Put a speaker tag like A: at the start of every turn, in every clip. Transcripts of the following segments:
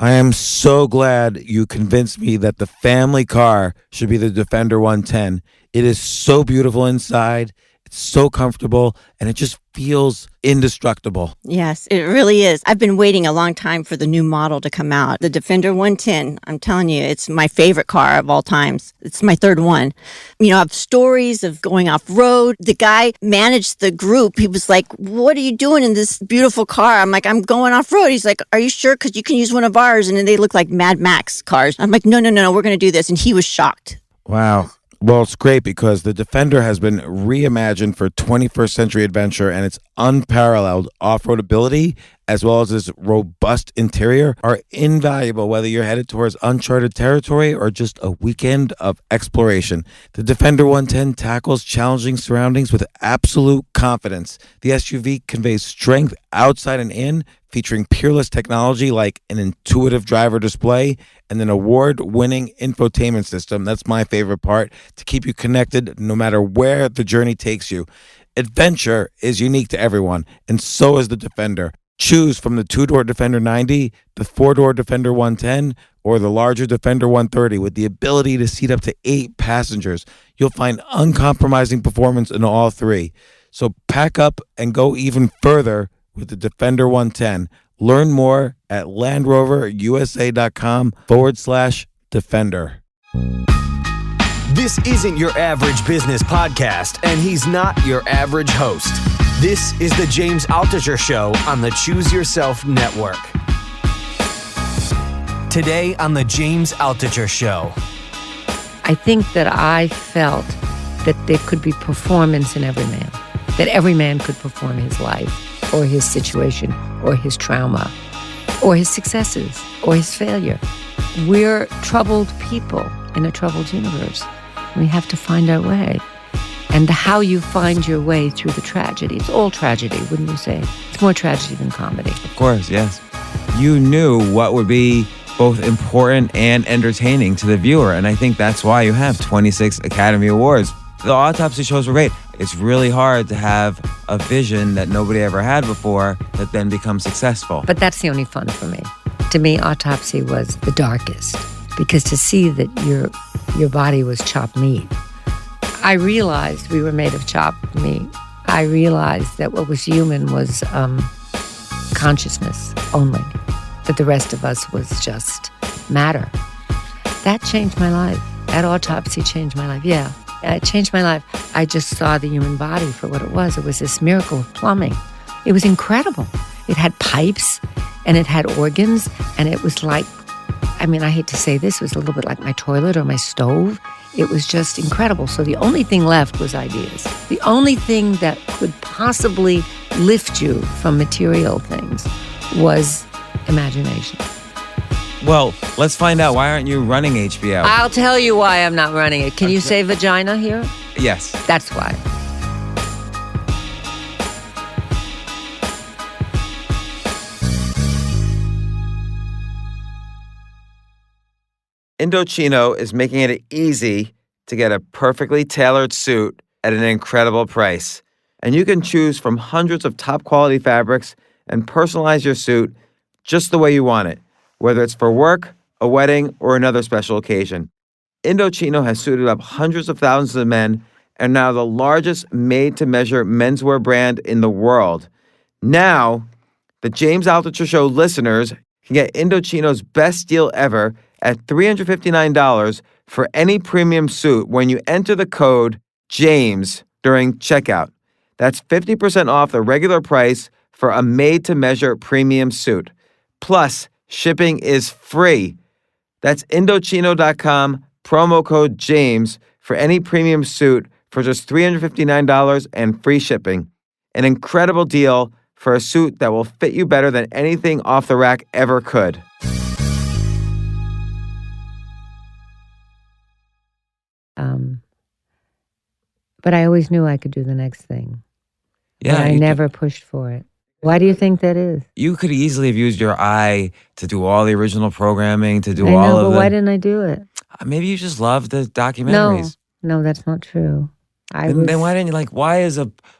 A: I am so glad you convinced me that the family car should be the Defender 110. It is so beautiful inside. It's so comfortable, and it just feels indestructible.
B: Yes, it really is. I've been waiting a long time for the new model to come out. The Defender 110, I'm telling you, it's my favorite car of all times. It's my third one. You know, I have stories of going off-road. The guy managed the group. He was like, what are you doing in this beautiful car? I'm like, I'm going off-road. He's like, are you sure? Because you can use one of ours. And then they look like Mad Max cars. I'm like, no, we're going to do this. And he was shocked.
A: Wow. Well, it's great because the Defender has been reimagined for 21st century adventure, and its unparalleled off-road ability, as well as its robust interior, are invaluable whether you're headed towards uncharted territory or just a weekend of exploration. The Defender 110 tackles challenging surroundings with absolute confidence. The SUV conveys strength outside and in, featuring peerless technology like an intuitive driver display and an award-winning infotainment system. That's my favorite part, to keep you connected no matter where the journey takes you. Adventure is unique to everyone, and so is the Defender. Choose from the two-door Defender 90, the four-door Defender 110, or the larger Defender 130 with the ability to seat up to 8 passengers. You'll find uncompromising performance in all three. So pack up and go even further with the Defender 110. Learn more at LandRoverUSA.com/Defender.
C: This isn't your average business podcast, and he's not your average host. This is the James Altucher Show on the Choose Yourself Network. Today on the James Altucher Show.
D: I think that I felt that there could be performance in every man, that every man could perform his life or his situation or his trauma or his successes or his failure. We're troubled people in a troubled universe. We have to find our way. And how you find your way through the tragedy. It's all tragedy, wouldn't you say? It's more tragedy than comedy.
E: Of course, yes. You knew what would be both important and entertaining to the viewer, and I think that's why you have 26 Academy Awards. The autopsy shows were great. It's really hard to have a vision that nobody ever had before that then becomes successful.
D: But that's the only fun for me. To me, autopsy was the darkest, because to see that your body was chopped meat, I realized we were made of chopped meat. I realized that what was human was consciousness only, that the rest of us was just matter. That changed my life. That autopsy changed my life. Yeah, it changed my life. I just saw the human body for what it was. It was this miracle of plumbing. It was incredible. It had pipes and it had organs, and it was like, I mean, I hate to say this, it was a little bit like my toilet or my stove. It was just incredible. So the only thing left was ideas. The only thing that could possibly lift you from material things was imagination.
E: Well, let's find out. Why aren't you running HBO?
D: I'll tell you why I'm not running it. Can you say vagina here?
E: Yes.
D: That's why.
E: Indochino is making it easy to get a perfectly tailored suit at an incredible price. And you can choose from hundreds of top quality fabrics and personalize your suit just the way you want it, whether it's for work, a wedding, or another special occasion. Indochino has suited up hundreds of thousands of men and now the largest made-to-measure menswear brand in the world. Now, the James Altucher Show listeners can get Indochino's best deal ever at $359 for any premium suit when you enter the code JAMES during checkout. That's 50% off the regular price for a made-to-measure premium suit. Plus, shipping is free. That's Indochino.com, promo code JAMES for any premium suit for just $359 and free shipping. An incredible deal for a suit that will fit you better than anything off the rack ever could.
D: But I always knew I could do the next thing.
E: Yeah,
D: but I never pushed for it. Why do you think that is?
E: You could easily have used your eye to do all the original programming, to do
D: I
E: all
D: know,
E: of
D: but
E: the...
D: why didn't I do it?
E: Maybe you just love the documentaries.
D: No, that's not true.
E: Then why didn't you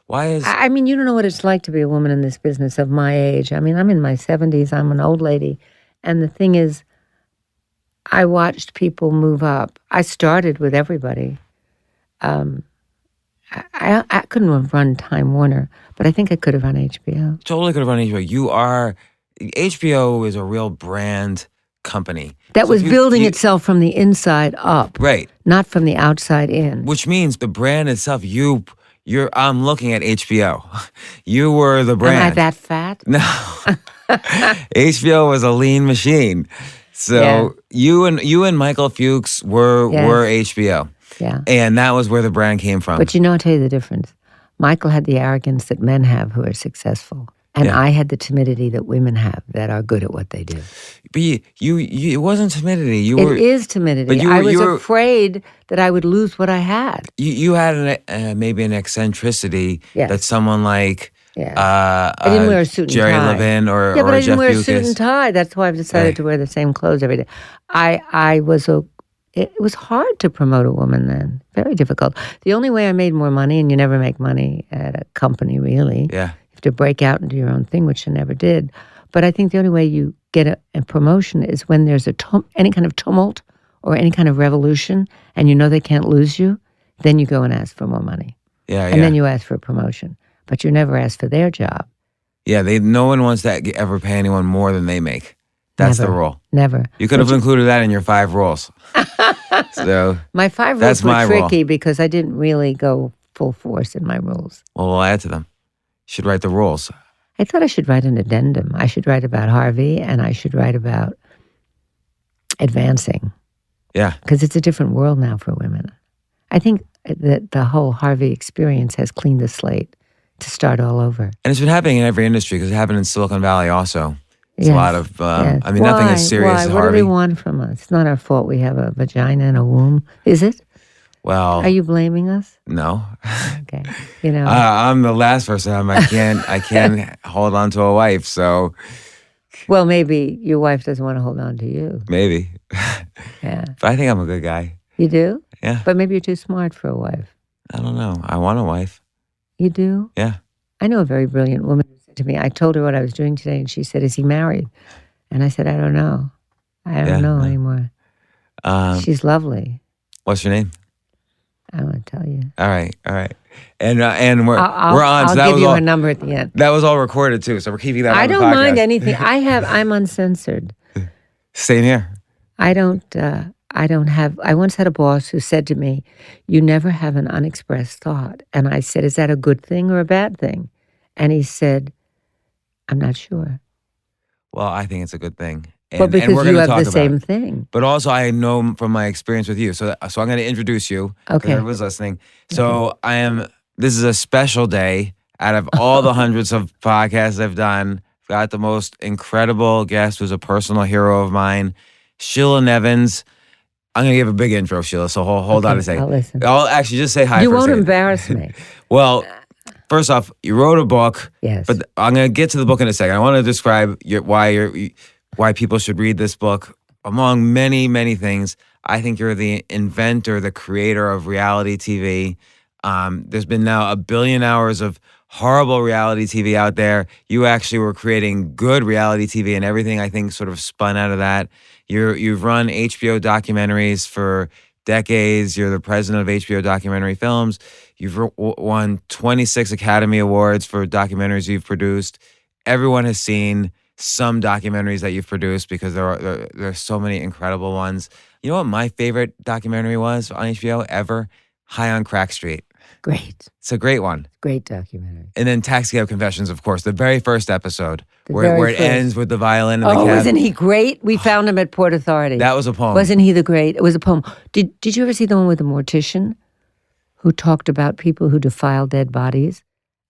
D: I mean, you don't know what it's like to be a woman in this business of my age. I mean, I'm in my 70s. I'm an old lady. And the thing is, I watched people move up. I started with everybody. I couldn't have run Time Warner, but I think I could have run HBO.
A: Totally could have run HBO. HBO is a real brand company.
D: That
A: So
D: was
A: if
D: building itself from the inside up,
A: Right.
D: not from the outside in.
A: Which means the brand itself, I'm looking at HBO. You were the brand.
D: Am I that fat?
A: No. HBO was a lean machine. So you and Michael Fuchs were HBO.
D: Yeah.
A: And that was where the brand came from.
D: But I'll tell you the difference. Michael had the arrogance that men have who are successful. And I had the timidity that women have that are good at what they do.
A: But it wasn't timidity.
D: It is timidity.
A: But
D: I was afraid that I would lose what I had.
A: You had maybe an eccentricity that someone like
D: I didn't wear a suit and
A: Jerry
D: tie.
A: Levin or
D: but I didn't
A: Jeff
D: wear
A: Bewkes.
D: a suit and tie. That's why I've decided to wear the same clothes every day. It was hard to promote a woman then. Very difficult. The only way I made more money, and you never make money at a company really.
A: Yeah.
D: You have to break out and do your own thing, which I never did. But I think the only way you get a promotion is when there's any kind of tumult or any kind of revolution, and you know they can't lose you, then you go and ask for more money. And then you ask for a promotion. But you never ask for their job.
A: Yeah, no one wants to ever pay anyone more than they make. That's the rule.
D: Never.
A: You could have included that in your 5 rules. So
D: my 5 rules were tricky because I didn't really go full force in my rules.
A: Well, we'll add to them. You should write the rules.
D: I thought I should write an addendum. I should write about Harvey, and I should write about advancing.
A: Yeah.
D: Because it's a different world now for women. I think that the whole Harvey experience has cleaned the slate to start all over.
A: And it's been happening in every industry because it happened in Silicon Valley also. It's a lot of, I mean, nothing as serious as Harvey.
D: What do they want from us? It's not our fault we have a vagina and a womb, is it?
A: Well.
D: Are you blaming us?
A: No.
D: Okay.
A: I'm the last person. I can't hold on to a wife, so.
D: Well, maybe your wife doesn't want to hold on to you.
A: Maybe.
D: Yeah.
A: But I think I'm a good guy.
D: You do?
A: Yeah.
D: But maybe you're too smart for a wife.
A: I don't know. I want a wife.
D: You do?
A: Yeah.
D: I know a very brilliant woman who said to me, I told her what I was doing today, and she said, is he married? And I said, I don't know. I don't know anymore. She's lovely.
A: What's your name?
D: I won't tell you.
A: All right. And we're on.
D: I'll give you her number at the end.
A: That was all recorded too, so we're keeping that.
D: I
A: on the
D: don't
A: podcast.
D: mind anything. I'm uncensored.
A: Same here.
D: I once had a boss who said to me, you never have an unexpressed thought. And I said, is that a good thing or a bad thing? And he said, I'm not sure.
A: Well, I think it's a good thing.
D: Well, because you have the same thing.
A: But also, I know from my experience with you. So I'm going to introduce you.
D: Okay.
A: Everyone's listening. So this is a special day. Out of all the hundreds of podcasts I've done, I've got the most incredible guest who's a personal hero of mine, Sheila Nevins. I'm going to give a big intro, Sheila, so hold on a second.
D: I'll listen.
A: I'll actually just say hi
D: You
A: for a
D: won't
A: second.
D: embarrass me.
A: Well, first off, you wrote a book.
D: Yes.
A: But I'm going to get to the book in a second. I want to describe why people should read this book. Among many, many things, I think you're the inventor, the creator of reality TV. There's been now 1 billion hours of horrible reality TV out there. You actually were creating good reality TV, and everything I think sort of spun out of that. You've run HBO documentaries for decades. You're the president of HBO Documentary Films. You've won 26 Academy Awards for documentaries you've produced. Everyone has seen some documentaries that you've produced because there are so many incredible ones. You know what my favorite documentary was on HBO ever? High on Crack Street.
D: Great.
A: It's a great one.
D: Great documentary.
A: And then Taxi Cab Confessions, of course, the very first episode where it ends with the violin and the cab.
D: Wasn't he great? We found him at Port Authority.
A: That was a poem.
D: Wasn't he the great? It was a poem. Did you ever see the one with the mortician who talked about people who defile dead bodies?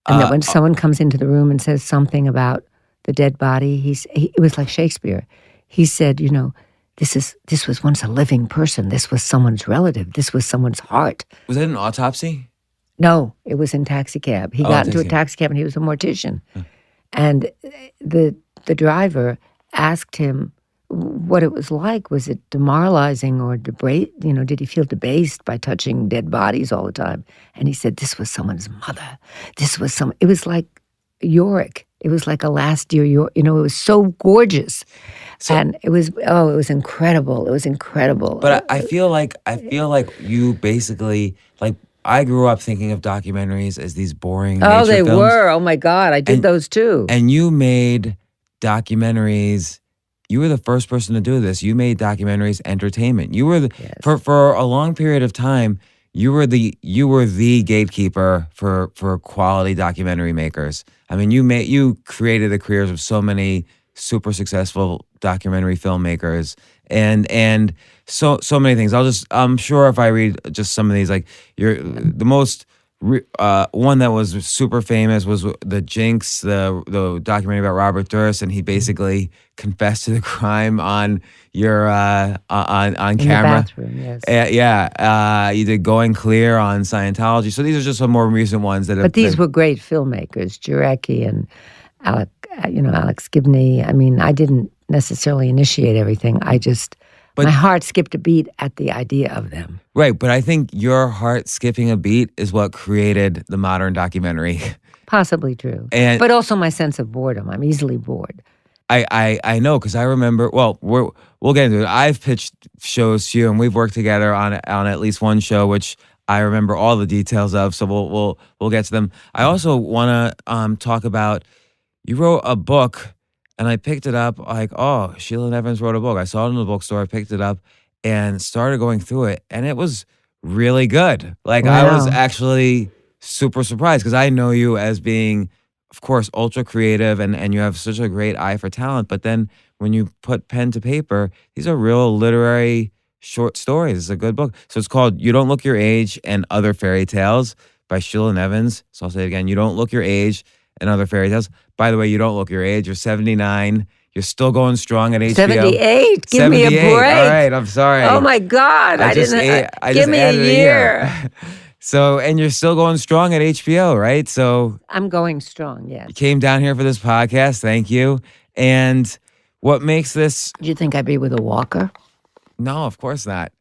D: And that when someone comes into the room and says something about the dead body, it was like Shakespeare. He said, this was once a living person. This was someone's relative. This was someone's heart.
A: Was that an autopsy?
D: No, it was in Taxi Cab. He got into a taxi cab and he was a mortician. And the driver asked him what it was like. Was it demoralizing or did he feel debased by touching dead bodies all the time? And he said, this was someone's mother. It was like Yorick It was like a last year, it was so gorgeous. And it was incredible. It was incredible.
A: But I feel like you basically, like, I grew up thinking of documentaries as these boring nature
D: they
A: films.
D: were. Oh my God, I did those too.
A: And you made documentaries. You were the first person to do this. You made documentaries entertainment. You were for a long period of time. You were the gatekeeper for quality documentary makers. I mean, you created the careers of so many super successful documentary filmmakers and so many things. I'm sure if I read just some of these, like the most one that was super famous was the Jinx, the documentary about Robert Durst, and he basically confessed to the crime on your on
D: In
A: camera.
D: the bathroom, yes.
A: You did Going Clear on Scientology. So these are just some more recent ones that have.
D: But these were great filmmakers, Jarecki and Alex Gibney. I mean, I didn't necessarily initiate everything. My heart skipped a beat at the idea of them.
A: Right, but I think your heart skipping a beat is what created the modern documentary.
D: Possibly true. But also my sense of boredom. I'm easily bored.
A: I know, because I remember, well, we'll get into it. I've pitched shows to you, and we've worked together on at least one show, which I remember all the details of, so we'll get to them. I also want to talk about, you wrote a book, and I picked it up like, oh, Sheila Nevins wrote a book. I saw it in the bookstore. I picked it up and started going through it, and it was really good. Like,
D: Wow.
A: I was actually super surprised because I know you as being, of course, ultra creative, and you have such a great eye for talent. But then when you put pen to paper, these are real literary short stories. It's a good book. So it's called You Don't Look Your Age and Other Fairy Tales by Sheila Nevins. So I'll say it again. You Don't Look Your Age and Other Fairy Tales. By the way, you don't look your age. You're 79. You're still going strong at HBO.
D: 78? Give
A: 78.
D: me a break.
A: All right, I'm sorry.
D: Oh my God.
A: I just
D: give me a
A: added
D: year.
A: So, and you're still going strong at HBO, right? So
D: I'm going strong, yes.
A: you came down here for this podcast. Thank you. And what makes this...
D: Do you think I'd be with a walker?
A: No, of course not.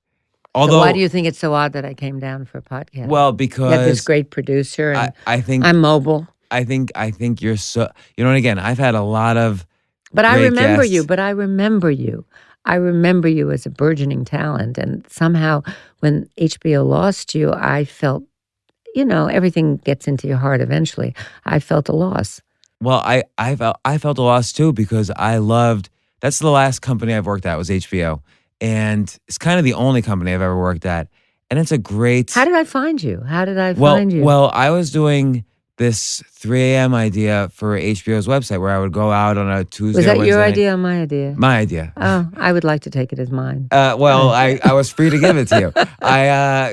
D: So why do you think it's so odd that I came down for a podcast?
A: Well, because...
D: You have this great producer, and
A: I think
D: I'm mobile.
A: I think you're so... You know, and again, I've had a lot of...
D: But I remember
A: guests.
D: you. I remember you as a burgeoning talent. And somehow when HBO lost you, I felt, everything gets into your heart eventually. I felt a loss.
A: Well, I felt a loss too, because I loved... That's the last company I've worked at, was HBO. And it's kind of the only company I've ever worked at. And it's a great...
D: How did I find you? Find you?
A: Well, I was doing this 3 a.m. idea for HBO's website where I would go out on a Tuesday.
D: Was that
A: or
D: your
A: Wednesday
D: idea
A: night.
D: or my idea?
A: My idea.
D: Oh, I would like to take it as mine.
A: Well, I was free to give it to you.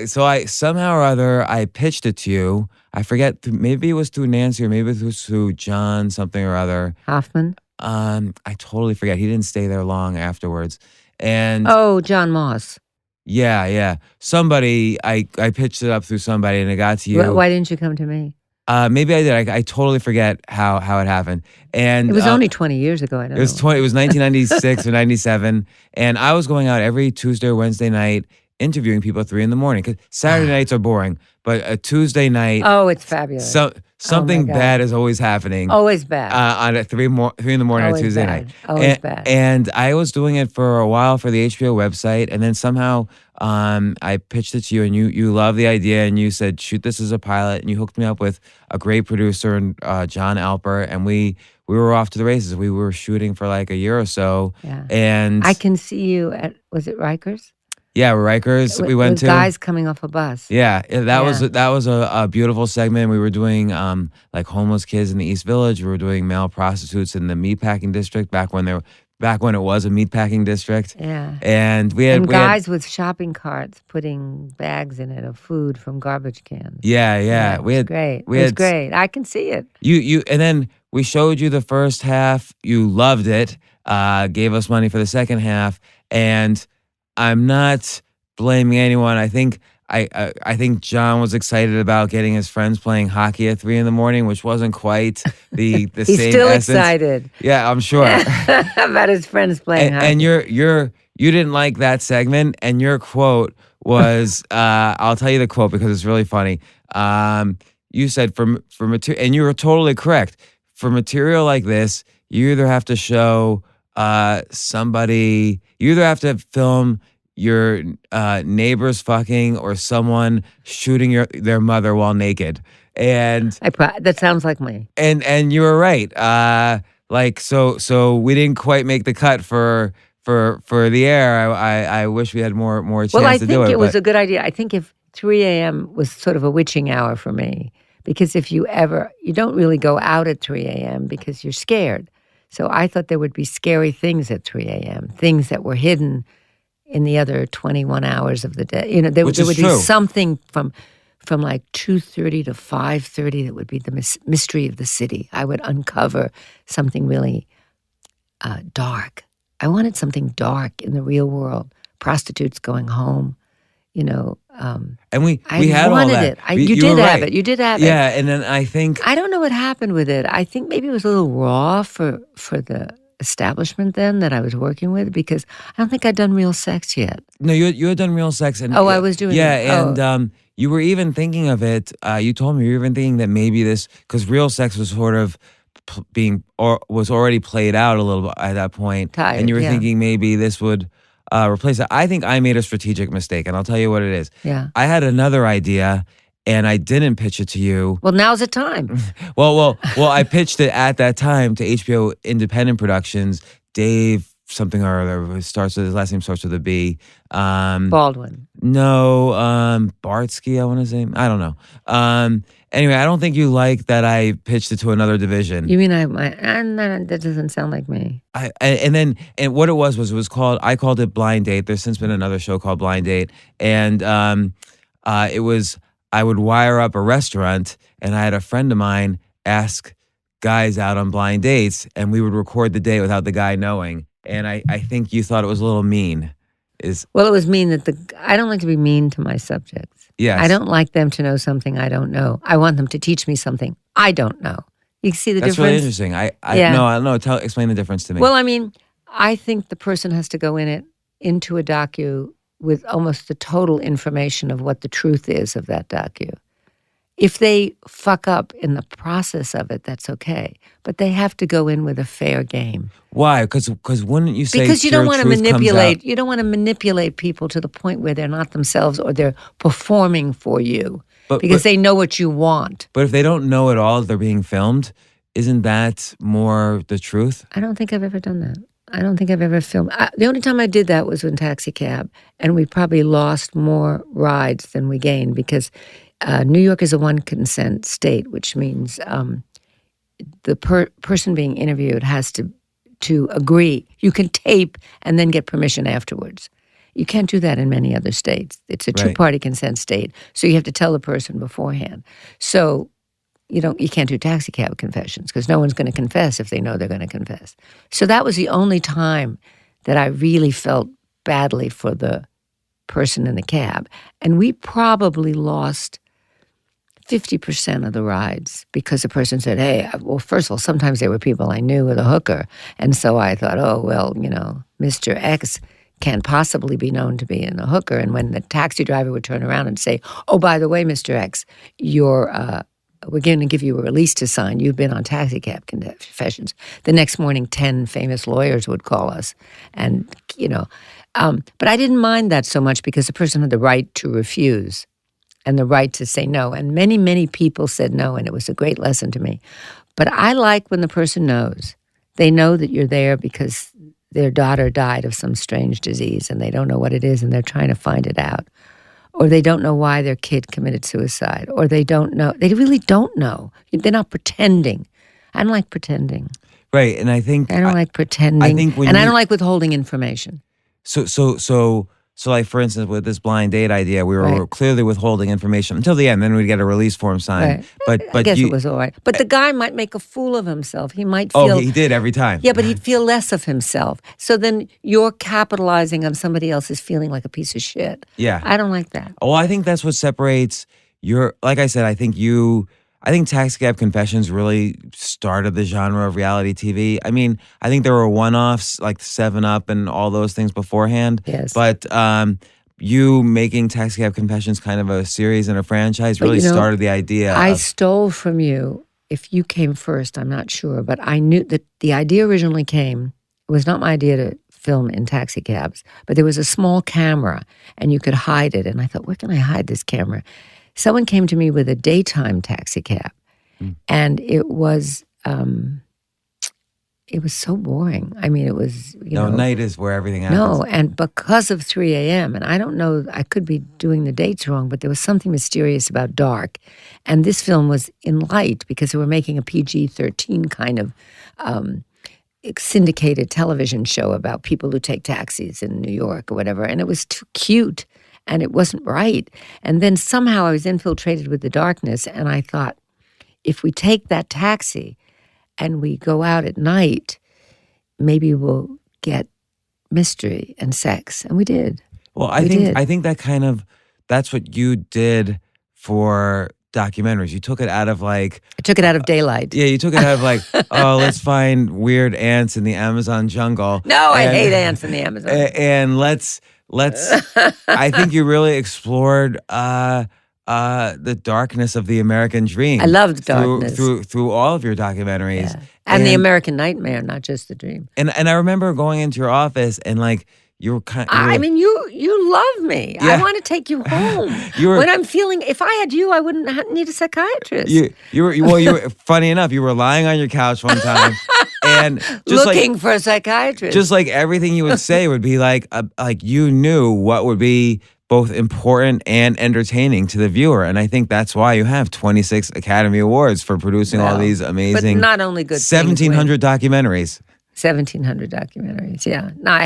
A: So I somehow or other, I pitched it to you. I forget, maybe it was through Nancy or maybe it was through John something or other.
D: Hoffman?
A: I totally forget. He didn't stay there long afterwards. And
D: John Moss.
A: Yeah. Somebody, I pitched it up through somebody and it got to you.
D: Why didn't you come to me?
A: Maybe I did. I totally forget how it happened. And
D: it was only 20 years ago. I don't know.
A: It was 1996 or 97, and I was going out every Tuesday or Wednesday night interviewing people at 3 a.m. because Saturday nights are boring, but a Tuesday night.
D: Oh, it's fabulous.
A: Something bad is always happening.
D: Always bad.
A: On at 3 in the morning on Tuesday night.
D: Always bad.
A: And I was doing it for a while for the HBO website, and then somehow I pitched it to you, and you loved the idea, and you said, shoot this as a pilot, and you hooked me up with a great producer, John Alper, and we were off to the races. We were shooting for like a year or so.
D: Yeah.
A: And
D: I can see you at, was it Rikers?
A: Yeah, Rikers. We went
D: with
A: to
D: guys coming off a bus.
A: Yeah, that was a beautiful segment. We were doing like homeless kids in the East Village. We were doing male prostitutes in the meatpacking district back when it was a meatpacking district.
D: Yeah,
A: and we
D: had
A: guys
D: with shopping carts putting bags in it of food from garbage cans.
A: Yeah.
D: It was great. I can see it.
A: You and then we showed you the first half. You loved it. Gave us money for the second half, and I'm not blaming anyone. I think John was excited about getting his friends playing hockey at 3 a.m, which wasn't quite the
D: He's
A: same
D: still
A: essence.
D: Excited.
A: Yeah, I'm sure.
D: About his friends playing hockey.
A: And you didn't like that segment, and your quote was I'll tell you the quote because it's really funny. You said for material, and you were totally correct.
E: for material like this, you either have to show somebody, you either have to film your neighbors fucking or someone shooting their mother while naked. And
D: that sounds like me.
E: And you were right. So we didn't quite make the cut for the air. I wish we had more chance to do it.
D: Well, I think it was a good idea. I think if 3 a.m. was sort of a witching hour for me, because if you don't really go out at 3 a.m. because you're scared. So I thought there would be scary things at 3 a.m., things that were hidden in the other 21 hours of the day. You know, there would be something from like 2:30 to 5:30 that would be the mystery of the city. I would uncover something really dark. I wanted something dark in the real world. Prostitutes going home, you know.
E: And we had all that.
D: You did have it. You did have it.
E: Yeah, and then I
D: don't know what happened with it. I think maybe it was a little raw for the establishment then that I was working with, because I don't think I'd done real sex yet.
E: No, you had done real sex. And
D: I was doing it.
E: Yeah, and you were even thinking of it. You told me you were even thinking that maybe this, because real sex was sort of was already played out a little bit at that point.
D: Tired,
E: and you were thinking maybe this would replace it. I think I made a strategic mistake, and I'll tell you what it is.
D: Yeah.
E: I had another idea, and I didn't pitch it to you.
D: Well, now's the time.
E: Well, I pitched it at that time to HBO Independent Productions. Dave something or other, his last name starts with a B.
D: Baldwin.
E: No, Bartsky, I want to say. I don't know. Anyway, I don't think you like that I pitched it to another division.
D: You mean that doesn't sound like me.
E: And what it was called, I called it Blind Date. There's since been another show called Blind Date. And it was, I would wire up a restaurant, and I had a friend of mine ask guys out on blind dates, and we would record the date without the guy knowing. And I think you thought it was a little mean.
D: Well, it was mean that I don't like to be mean to my subjects.
E: Yes.
D: I don't like them to know something I don't know. I want them to teach me something I don't know. You see the
E: That's
D: difference?
E: Really interesting. No. Explain the difference to me.
D: Well, I mean, I think the person has to go into a docu with almost the total information of what the truth is of that docu. If they fuck up in the process of it, that's okay. But they have to go in with a fair game.
E: Why? Because wouldn't you say
D: because you don't want to manipulate.
E: out?
D: You don't want to manipulate people to the point where they're not themselves or they're performing for you because they know what you want.
E: But if they don't know at all they're being filmed, isn't that more the truth?
D: I don't think I've ever done that. I don't think I've ever filmed. The only time I did that was in Taxi Cab, and we probably lost more rides than we gained because New York is a one-consent state, which means the person being interviewed has to agree. You can tape and then get permission afterwards. You can't do that in many other states. It's a two-party consent state, so you have to tell the person beforehand. So you can't do taxi cab confessions because no one's going to confess if they know they're going to confess. So that was the only time that I really felt badly for the person in the cab. And we probably lost 50% of the rides because the person said, hey, well, first of all, sometimes there were people I knew with a hooker. And so I thought, oh, well, Mr. X can't possibly be known to be in a hooker. And when the taxi driver would turn around and say, oh, by the way, Mr. X, we're going to give you a release to sign. You've been on taxi cab confessions. The next morning, 10 famous lawyers would call us. And, but I didn't mind that so much because the person had the right to refuse and the right to say no. And many, many people said no, and it was a great lesson to me. But I like when the person knows. They know that you're there because their daughter died of some strange disease, and they don't know what it is, and they're trying to find it out. Or they don't know why their kid committed suicide. Or they don't know. They really don't know. They're not pretending. I don't like pretending.
E: Right, and I think...
D: I don't like pretending. I don't like withholding information.
E: So like, for instance, with this blind date idea, we were clearly withholding information until the end. Then we'd get a release form signed.
D: Right.
E: But
D: I guess it was all right. But the guy might make a fool of himself. He might feel...
E: Oh, he did every time.
D: Yeah, but he'd feel less of himself. So then you're capitalizing on somebody else's feeling like a piece of shit.
E: Yeah.
D: I don't like that.
E: Well, I think that's what separates like I said, I think Taxi Cab Confessions really started the genre of reality TV. I mean, I think there were one-offs like 7 Up and all those things beforehand.
D: Yes.
E: But you making Taxi Cab Confessions kind of a series and a franchise really started the idea.
D: I stole from you if you came first, I'm not sure, but I knew that the idea originally came. It was not my idea to film in taxi cabs, but there was a small camera and you could hide it. And I thought, where can I hide this camera? Someone came to me with a daytime taxi cab, and it was so boring. I mean, it was,
E: night is where everything happens.
D: No, and because of 3 a.m., and I don't know, I could be doing the dates wrong, but there was something mysterious about dark. And this film was in light because they were making a PG-13 kind of syndicated television show about people who take taxis in New York or whatever. And it was too cute, and it wasn't right. And then somehow I was infiltrated with the darkness, and I thought, if we take that taxi and we go out at night, maybe we'll get mystery and sex. And we did.
E: Well, I think that's what you did for documentaries. You took it out of
D: I took it out of daylight.
E: Yeah, you took it out of let's find weird ants in the Amazon jungle.
D: No, I hate ants in the Amazon.
E: And let's I think you really explored the darkness of the American dream.
D: I loved darkness.
E: Through all of your documentaries.
D: Yeah. And the American nightmare, not just the dream.
E: And I remember going into your office and you were kind of...
D: I mean, you love me.
E: Yeah.
D: I want to take you home. When I'm feeling... If I had you, I wouldn't need a psychiatrist.
E: You were funny enough, you were lying on your couch one time and just
D: looking for a psychiatrist.
E: Just like everything you would say would be like you knew what would be both important and entertaining to the viewer. And I think that's why you have 26 Academy Awards for producing all these amazing...
D: But not only good
E: 1,700 documentaries.
D: 1,700 documentaries, yeah. No, I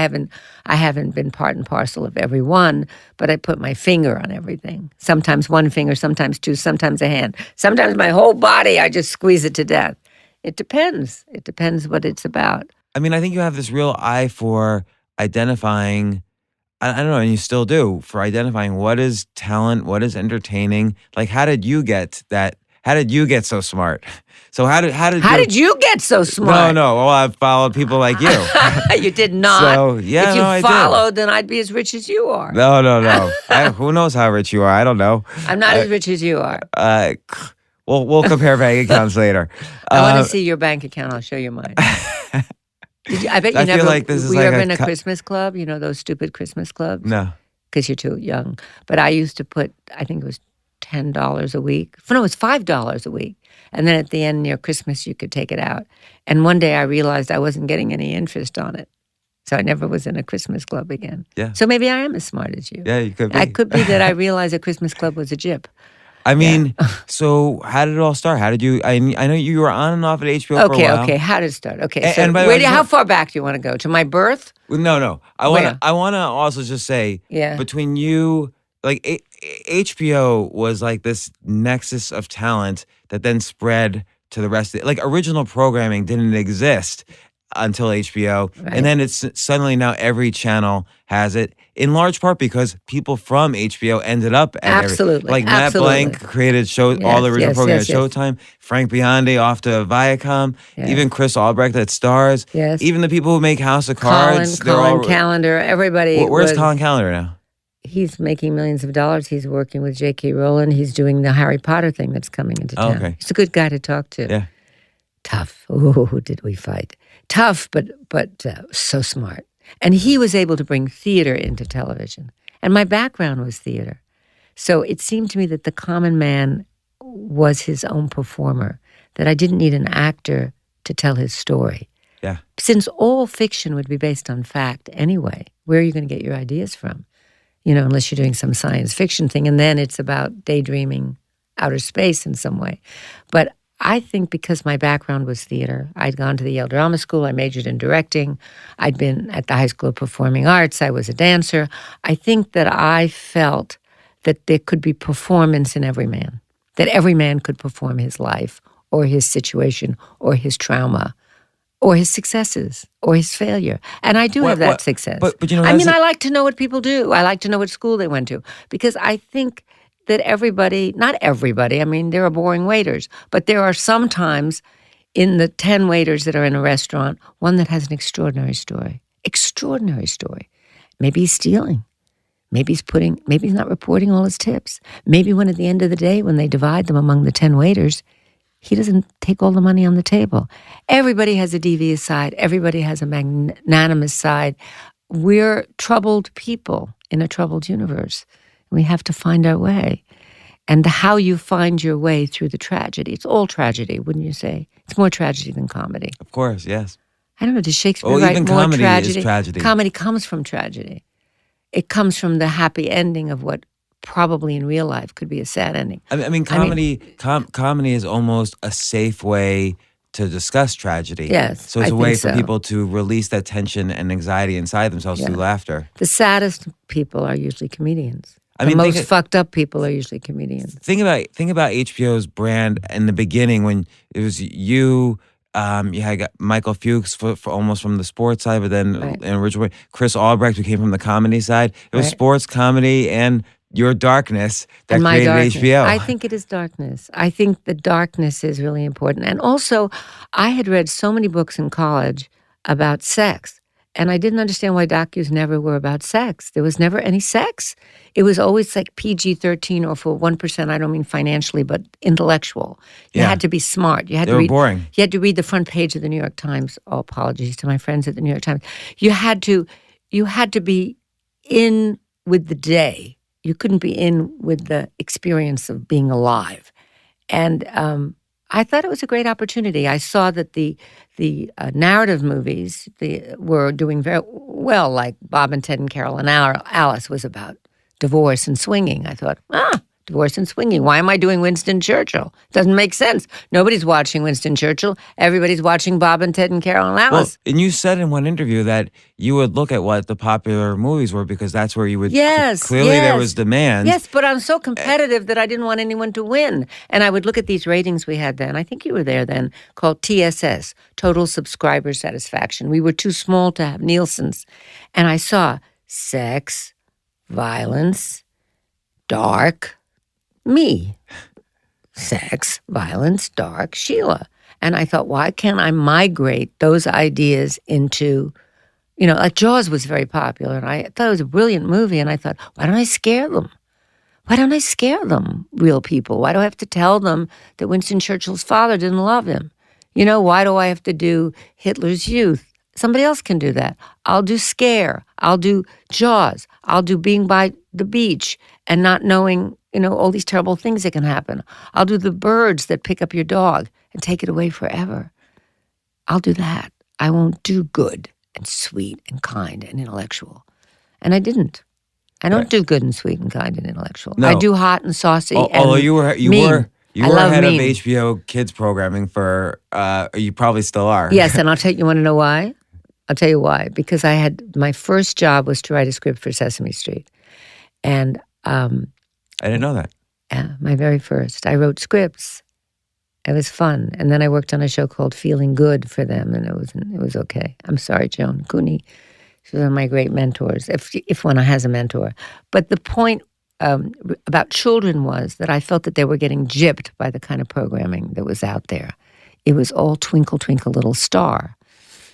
D: haven't been part and parcel of every one, but I put my finger on everything. Sometimes one finger, sometimes two, sometimes a hand. Sometimes my whole body, I just squeeze it to death. It depends. It depends what it's about.
E: I mean, I think you have this real eye for identifying... I don't know, and you still do, for identifying what is talent, what is entertaining. How did you get that? How did you get so smart? So how did you get so smart? No. Well, I've followed people like you.
D: You did not.
E: So yeah,
D: if
E: I
D: followed,
E: did.
D: then I'd be as rich as you are.
E: No. Who knows how rich you are? I don't know.
D: I'm not as rich as you are.
E: We'll compare bank accounts later.
D: I want to see your bank account. I'll show you mine. I bet you
E: I
D: never.
E: feel like this is
D: were you
E: like
D: ever in a Christmas club? You know those stupid Christmas clubs?
E: No.
D: Because you're too young. But I used to put, I think it was $10 a week. No, it was $5 a week. And then at the end near Christmas, you could take it out. And one day I realized I wasn't getting any interest on it. So I never was in a Christmas club again.
E: Yeah.
D: So maybe I am as smart as you.
E: Yeah, you could be.
D: I could be that I realized a Christmas club was a gyp.
E: I mean, so how did it all start? How did you? I know you were on and off at HBO for a while.
D: Okay. How did it start? Okay, so
E: and by the way,
D: how far back do you want to go? To my birth?
E: No. I want to also just say, between you, HBO was like this nexus of talent that then spread to the rest of it. Original programming didn't exist until HBO,
D: right.
E: And then it's suddenly now every channel has it. In large part because people from HBO ended up at
D: absolutely.
E: Matt Blank created all the original programming at Showtime. Frank Biondi off to Viacom.
D: Yes.
E: Even Chris Albrecht at Starz.
D: Yes.
E: Even the people who make House of Cards.
D: Colin Callender. Everybody.
E: Where's Colin Callender now?
D: He's making millions of dollars. He's working with J.K. Rowling. He's doing the Harry Potter thing that's coming into town.
E: Okay.
D: He's a good guy to talk to.
E: Yeah.
D: Tough. Oh, did we fight? Tough, but so smart. And he was able to bring theater into television. And my background was theater. So it seemed to me that the common man was his own performer, that I didn't need an actor to tell his story.
E: Yeah.
D: Since all fiction would be based on fact anyway, where are you going to get your ideas from? Unless you're doing some science fiction thing, and then it's about daydreaming outer space in some way. But I think because my background was theater, I'd gone to the Yale Drama School, I majored in directing, I'd been at the High School of Performing Arts, I was a dancer. I think that I felt that there could be performance in every man, that every man could perform his life or his situation or his trauma or his successes or his failure. And I do have that success.
E: But
D: I like to know what people do. I like to know what school they went to because I think that everybody, not everybody, I mean, there are boring waiters, but there are sometimes in the 10 waiters that are in a restaurant, one that has an extraordinary story. Extraordinary story. Maybe he's stealing. Maybe he's not reporting all his tips. Maybe when at the end of the day, when they divide them among the 10 waiters, he doesn't take all the money on the table. Everybody has a devious side. Everybody has a magnanimous side. We're troubled people in a troubled universe. We have to find our way. And how you find your way through the tragedy. It's all tragedy, wouldn't you say? It's more tragedy than comedy.
E: Of course, yes.
D: I don't know, does Shakespeare
E: Well,
D: write
E: even
D: more
E: comedy
D: tragedy?
E: is tragedy.
D: Comedy comes from tragedy. It comes from the happy ending of what probably in real life could be a sad ending.
E: I mean, comedy is almost a safe way to discuss tragedy.
D: Yes,
E: So it's
D: I
E: a way
D: think
E: for
D: so.
E: people to release that tension and anxiety inside themselves through laughter.
D: The saddest people are usually comedians.
E: I
D: The
E: mean,
D: most fucked up people are usually comedians.
E: Think about HBO's brand in the beginning when it was you. You had Michael Fuchs for almost from the sports side, but then in original way, Chris Albrecht, who came from the comedy side. It was sports, comedy, and your darkness that
D: And my
E: created
D: darkness.
E: HBO.
D: I think it is darkness. I think the darkness is really important. And also, I had read so many books in college about sex, and I didn't understand why docus never were about sex. There was never any sex. It was always like PG-13, or for 1%, I don't mean financially, but intellectual. You had to be smart. You had
E: They
D: to
E: were
D: read,
E: boring.
D: You had to read the front page of the New York Times. Oh, apologies to my friends at the New York Times. You had to be in with the day. You couldn't be in with the experience of being alive. And I thought it was a great opportunity. I saw that the narrative movies were doing very well, like Bob and Ted and Carol and Alice was about divorce and swinging. I thought, divorce and swinging. Why am I doing Winston Churchill? Doesn't make sense. Nobody's watching Winston Churchill. Everybody's watching Bob and Ted and Carol and Alice.
E: Well, and you said in one interview that you would look at what the popular movies were because that's where you would clearly there was demand.
D: Yes, but I'm so competitive that I didn't want anyone to win. And I would look at these ratings we had then. I think you were there then, called TSS, Total Subscriber Satisfaction. We were too small to have Nielsen's. And I saw sex, violence, dark, me. Sex, violence, dark, Sheila. And I thought, why can't I migrate those ideas into, like Jaws was very popular, and I thought it was a brilliant movie, and I thought, why don't I scare them? Why don't I scare them, real people? Why do I have to tell them that Winston Churchill's father didn't love him? Why do I have to do Hitler's Youth? Somebody else can do that. I'll do Scare. I'll do Jaws. I'll do Being by the Beach and not knowing, all these terrible things that can happen. I'll do The Birds that pick up your dog and take it away forever. I'll do that. I won't do good and sweet and kind and intellectual. And I didn't. I don't do good and sweet and kind and intellectual.
E: No.
D: I do hot and saucy and
E: Although you were
D: mean.
E: You
D: I
E: were
D: love
E: head of
D: mean.
E: HBO kids programming for, you probably still are.
D: Yes, and you want to know why? I'll tell you why. Because my first job was to write a script for Sesame Street. And
E: I didn't know that.
D: yeah, my very first. I wrote scripts. It was fun. And then I worked on a show called Feeling Good for them, and it was okay. I'm sorry, Joan Cooney. She was one of my great mentors, if one has a mentor. But the point about children was that I felt that they were getting gypped by the kind of programming that was out there. It was all Twinkle, Twinkle, Little Star.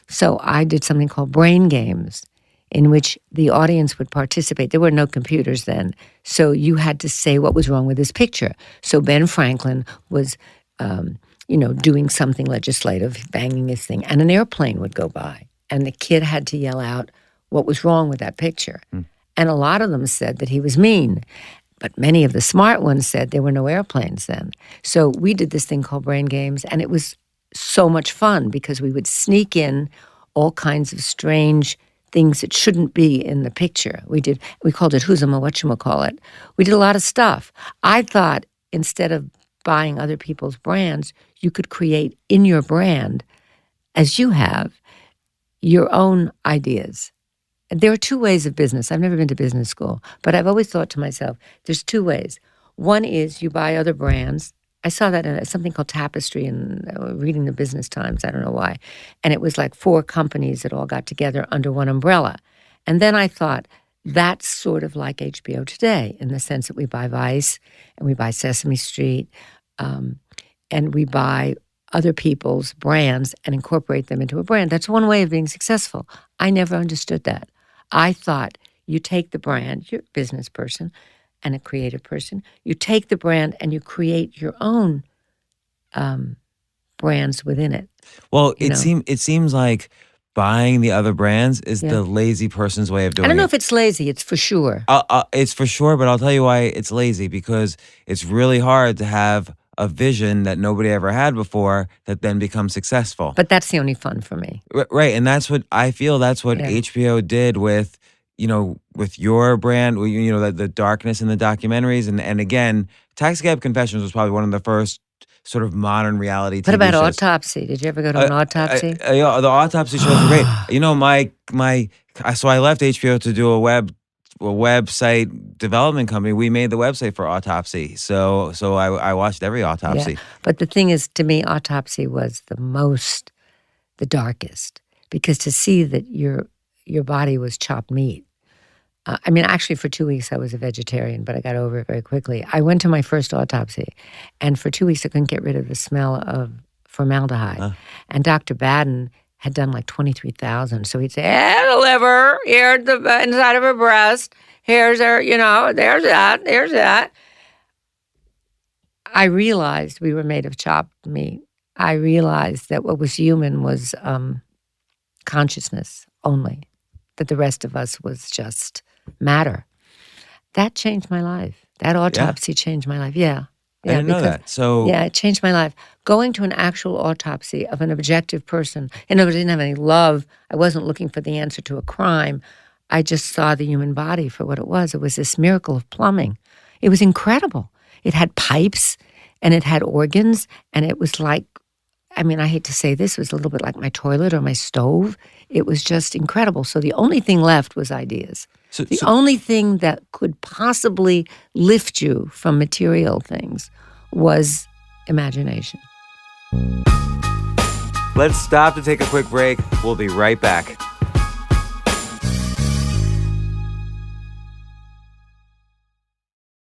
D: So I did something called Brain Games, in which the audience would participate. There were no computers then, so you had to say what was wrong with this picture. So Ben Franklin was, doing something legislative, banging his thing, and an airplane would go by, and the kid had to yell out what was wrong with that picture. And a lot of them said that he was mean. But many of the smart ones said there were no airplanes then. So we did this thing called Brain Games, and it was so much fun because we would sneak in all kinds of strange things that shouldn't be in the picture. We called it Who's'em whatchamacallit. We did a lot of stuff. I thought instead of buying other people's brands, you could create in your brand, as you have, your own ideas. There are two ways of business. I've never been to business school, but I've always thought to myself, there's two ways. One is you buy other brands. I saw that in something called Tapestry and reading the Business Times, I don't know why. And it was like 4 companies that all got together under one umbrella. And then I thought, that's sort of like HBO today in the sense that we buy Vice and we buy Sesame Street and we buy other people's brands and incorporate them into a brand. That's one way of being successful. I never understood that. I thought you take the brand, you're a business person and a creative person, you take the brand and you create your own brands within it.
A: Well,
D: You know?
A: it seems like buying the other brands is the lazy person's way of doing it.
D: I don't know if it's lazy. It's for sure.
A: It's for sure, but I'll tell you why it's lazy, because it's really hard to have a vision that nobody ever had before that then becomes successful.
D: But that's the only fun for me.
A: Right, and that's what I feel. That's what
D: Yeah.
A: HBO did with, with your brand. The darkness in the documentaries, and again, Taxi Cab Confessions was probably one of the first sort of modern reality TV
D: What about
A: shows.
D: Autopsy? Did you ever go to an autopsy?
A: Yeah, the autopsy shows were great. So I left HBO to do a website development company. We made the website for Autopsy. So I watched every autopsy.
D: Yeah. But the thing is, to me, Autopsy was the darkest, because to see that your body was chopped meat. Actually, for 2 weeks, I was a vegetarian, but I got over it very quickly. I went to my first autopsy, and for 2 weeks, I couldn't get rid of the smell of formaldehyde. And Dr. Baden had done like 23,000. So he'd say, the liver, here's the inside of her breast, here's her, there's that. I realized we were made of chopped meat. I realized that what was human was consciousness only, that the rest of us was just matter. That changed my life. That autopsy changed my life. Yeah.
A: I didn't know that. So
D: yeah, it changed my life. Going to an actual autopsy of an objective person, and I didn't have any love. I wasn't looking for the answer to a crime. I just saw the human body for what it was. It was this miracle of plumbing. It was incredible. It had pipes and it had organs, and it was like, I hate to say this, it was a little bit like my toilet or my stove. It was just incredible. So the only thing left was ideas. The only thing that could possibly lift you from material things was imagination.
E: Let's stop to take a quick break. We'll be right back.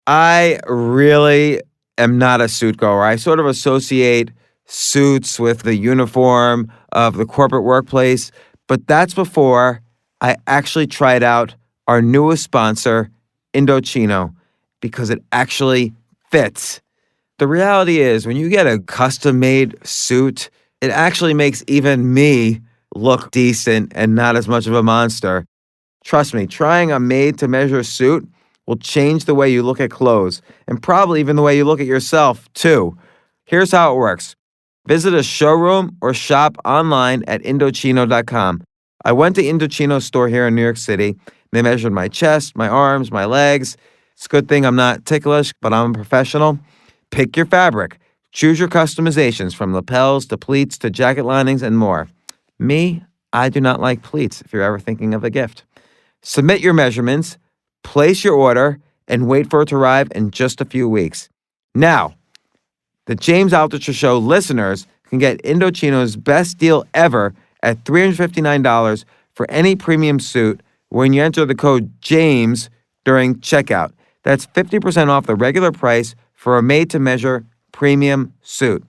E: I really am not a suit goer. I sort of associate suits with the uniform of the corporate workplace, but that's before I actually tried out our newest sponsor, Indochino, because it actually fits. The reality is, when you get a custom-made suit, it actually makes even me look decent and not as much of a monster. Trust me, trying a made-to-measure suit will change the way you look at clothes, and probably even the way you look at yourself, too. Here's how it works. Visit a showroom or shop online at Indochino.com. I went to Indochino's store here in New York City. They measured my chest, my arms, my legs. It's a good thing I'm not ticklish, but I'm a professional. Pick your fabric. Choose your customizations, from lapels to pleats to jacket linings and more. Me, I do not like pleats, if you're ever thinking of a gift. Submit your measurements, place your order, and wait for it to arrive in just a few weeks. Now, the James Altucher Show listeners can get Indochino's best deal ever at $359 for any premium suit when you enter the code JAMES during checkout. That's 50% off the regular price for a made-to-measure premium suit.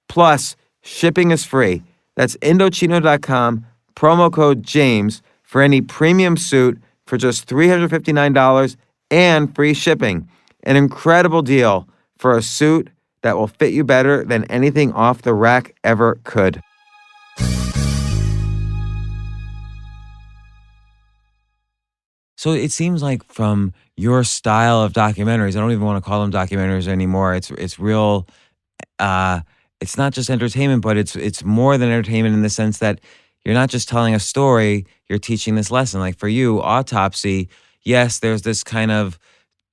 E: Plus, shipping is free. That's Indochino.com, promo code JAMES for any premium suit for just $359 and free shipping. An incredible deal for a suit that will fit you better than anything off the rack ever could.
A: So it seems like from your style of documentaries, I don't even want to call them documentaries anymore. It's real. It's not just entertainment, but it's more than entertainment in the sense that you're not just telling a story, you're teaching this lesson. Like for you, Autopsy, yes, there's this kind of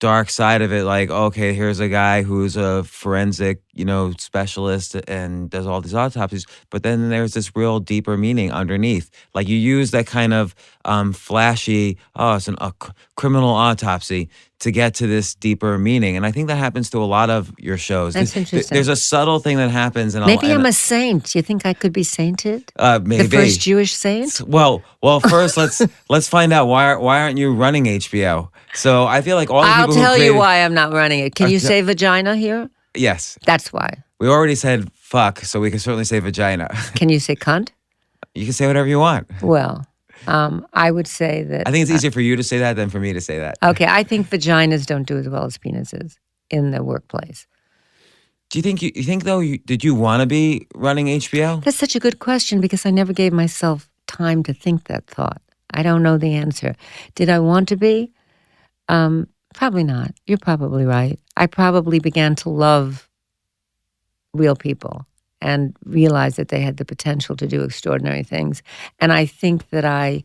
A: dark side of it, like, okay, here's a guy who's a forensic, specialist and does all these autopsies, but then there's this real deeper meaning underneath. Like you use that kind of flashy, it's a criminal autopsy to get to this deeper meaning. And I think that happens to a lot of your shows.
D: That's interesting.
A: There's a subtle thing that happens.
D: Maybe I'm a saint. Do you think I could be sainted?
A: Maybe.
D: The first Jewish saint?
A: Well, first let's find out why aren't you running HBO? So I feel like all the
D: I'll
A: people
D: tell
A: who
D: you why I'm not running it. Can you say vagina here?
A: Yes.
D: That's why.
A: We already said fuck, so we can certainly say vagina.
D: Can you say cunt?
A: You can say whatever you want.
D: Well, I would say that...
A: I think it's easier for you to say that than for me to say that.
D: Okay, I think vaginas don't do as well as penises in the workplace.
E: Do you think though, did you want to be running HBO?
D: That's such a good question because I never gave myself time to think that thought. I don't know the answer. Did I want to be? Probably not. You're probably right. I probably began to love real people and realize that they had the potential to do extraordinary things. And I think that I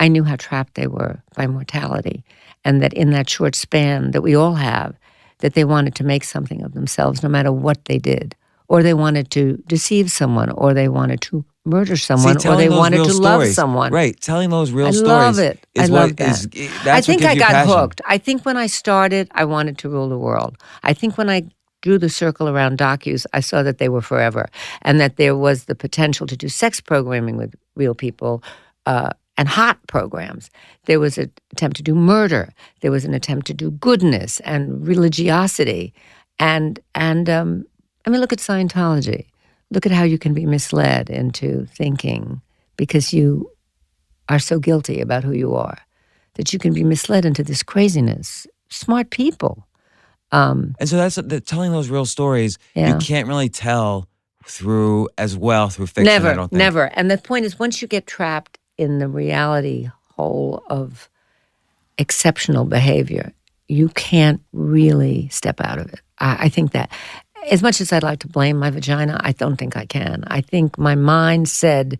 D: knew how trapped they were by mortality, and that in that short span that we all have, that they wanted to make something of themselves no matter what they did, or they wanted to deceive someone, or they wanted to murder someone, or they wanted to love someone.
E: Right, telling those real
D: I
E: stories.
D: love it. I love that. I think I got
E: passion.
D: hooked. I think when I started, I wanted to rule the world. I think when I drew the circle around docus, I saw that they were forever, and that there was the potential to do sex programming with real people, and hot programs. There was an attempt to do murder. There was an attempt to do goodness and religiosity. And I mean, look at Scientology. Look at how you can be misled into thinking, because you are so guilty about who you are, that you can be misled into this craziness. Smart people.
E: And so that's telling those real stories.
D: Yeah.
E: You can't really tell through fiction. I don't think.
D: Never. And the point is, once you get trapped in the reality hole of exceptional behavior, you can't really step out of it. I think that, as much as I'd like to blame my vagina, I don't think I can. I think my mind said,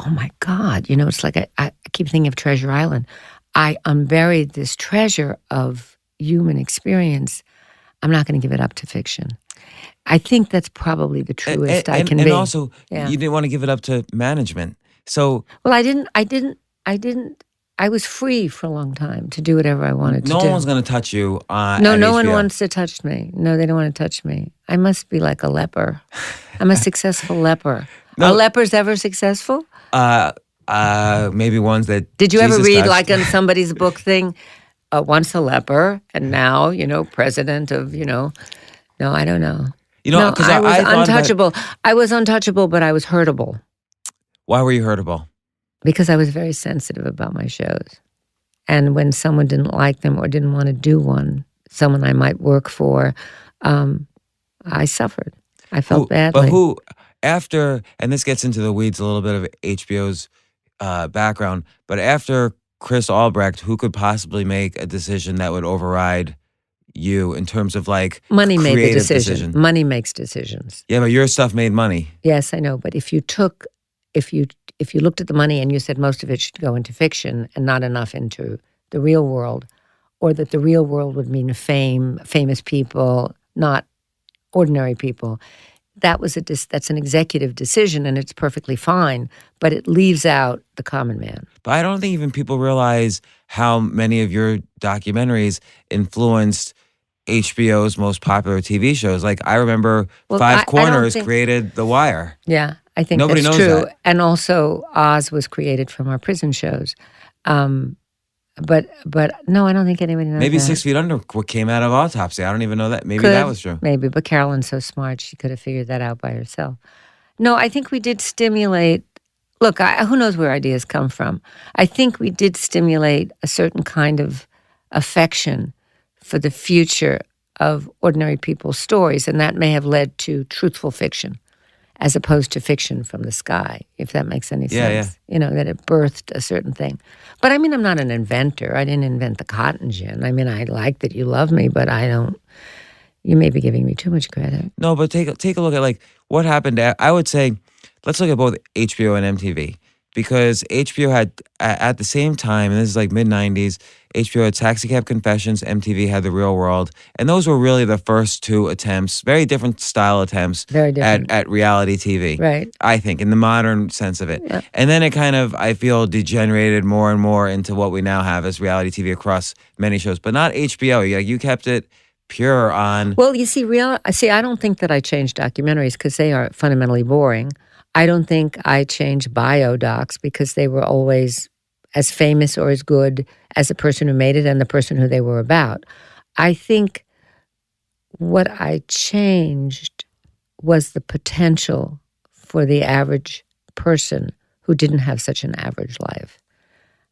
D: oh my God, it's like I keep thinking of Treasure Island. I unburied this treasure of human experience. I'm not going to give it up to fiction. I think that's probably the truest I can be.
E: And also, you didn't want to give it up to management. So,
D: well, I didn't. I was free for a long time to do whatever I wanted to do.
E: No one's going to touch you on
D: No
E: HBO.
D: One wants to touch me. No, they don't want to touch me. I must be like a leper. I'm a successful leper.
E: No.
D: Are lepers ever successful?
E: Maybe ones that
D: Did you
E: Jesus
D: ever read,
E: touched.
D: like in somebody's book thing, once a leper and now, president of, No, I don't know.
E: No, because
D: I was
E: I thought
D: untouchable. I was untouchable, but I was hurtable.
E: Why were you hurtable?
D: Because I was very sensitive about my shows. And when someone didn't like them or didn't want to do one, someone I might work for, I suffered. I felt badly.
E: But who, after, and this gets into the weeds a little bit of HBO's background, but after Chris Albrecht, who could possibly make a decision that would override you in terms of like
D: money made the
E: creative
D: decision. Money makes decisions.
E: Yeah, but your stuff made money.
D: Yes, I know. But if you looked at the money and you said most of it should go into fiction and not enough into the real world, or that the real world would mean fame, famous people, not ordinary people, that's an executive decision, and it's perfectly fine, but it leaves out the common man.
E: But I don't think even people realize how many of your documentaries influenced HBO's most popular TV shows. Like, I remember Five Corners created The Wire.
D: Yeah, I think
E: Nobody
D: that's
E: knows
D: true.
E: that.
D: And also, Oz was created from our prison shows. But no, I don't think anybody knows
E: Maybe
D: that.
E: 6 Feet Under came out of Autopsy. I don't even know that. Maybe that was true.
D: Maybe, but Carolyn's so smart, she could have figured that out by herself. No, I think we did stimulate. Look, who knows where ideas come from? I think we did stimulate a certain kind of affection for the future of ordinary people's stories, and that may have led to truthful fiction, as opposed to fiction from the sky, if that makes any sense.
E: Yeah.
D: That it birthed a certain thing. But I mean, I'm not an inventor. I didn't invent the cotton gin. I mean, I like that you love me, but I don't. You may be giving me too much credit.
E: No, but take a look at like what happened. I would say, let's look at both HBO and MTV, because HBO had at the same time, and this is like mid-90s, HBO had Taxicab Confessions, MTV had The Real World, and those were really the first two attempts, very different style attempts
D: Very different.
E: at reality TV.
D: Right.
E: I think, in the modern sense of it.
D: Yeah.
E: And then it kind of, I feel, degenerated more and more into what we now have as reality TV across many shows, but not HBO. You kept it pure on.
D: Well, you see, I don't think that I changed documentaries because they are fundamentally boring. I don't think I changed biodocs because they were always as famous or as good as the person who made it and the person who they were about. I think what I changed was the potential for the average person who didn't have such an average life.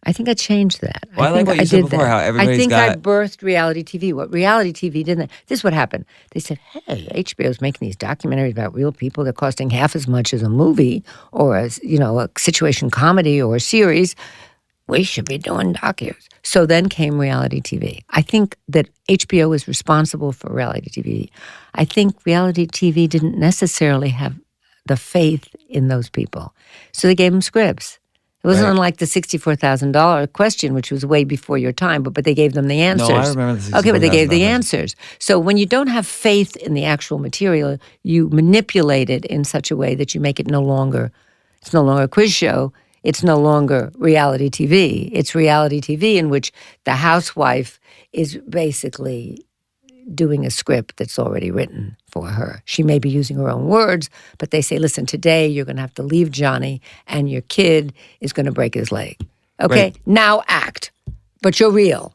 D: I think I changed that.
E: Well, I like
D: think
E: what you
D: I
E: said
D: did
E: before,
D: that.
E: how everybody's
D: I think
E: got-
D: I birthed reality TV. What reality TV didn't. This is what happened. They said, "Hey, HBO's making these documentaries about real people. They're costing half as much as a movie or a situation comedy or a series. We should be doing docus." So then came reality TV. I think that HBO was responsible for reality TV. I think reality TV didn't necessarily have the faith in those people, so they gave them scripts. It wasn't
E: Right.
D: unlike the $64,000 question, which was way before your time, but they gave them the answers.
E: No, I remember the
D: Okay, but they gave the
E: $64,000.
D: answers. So when you don't have faith in the actual material, you manipulate it in such a way that you make it it's no longer a quiz show. It's no longer reality TV. It's reality TV in which the housewife is basically doing a script that's already written for her. She may be using her own words, but they say, listen, today you're going to have to leave Johnny and your kid is going to break his leg. Okay?
E: Right.
D: Now act. But you're real.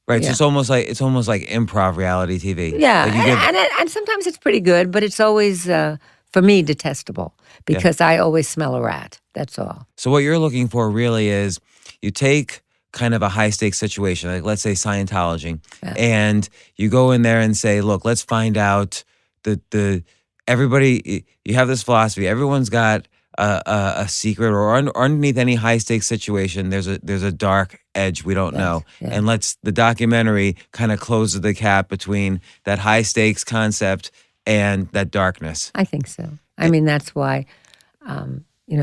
E: Right, so
D: Yeah.
E: it's almost like improv reality TV.
D: Yeah.
E: Like you get-
D: And sometimes it's pretty good, but it's always, for me, detestable because I always smell a rat. That's all.
E: So what you're looking for really is you take kind of a high stakes situation, like let's say Scientology, and you go in there and say, look, let's find out the everybody. You have this philosophy. Everyone's got a secret, or underneath any high stakes situation, there's a dark edge we don't know, and the documentary kind of closes the gap between that high stakes concept and that darkness.
D: I think so. I mean, that's why,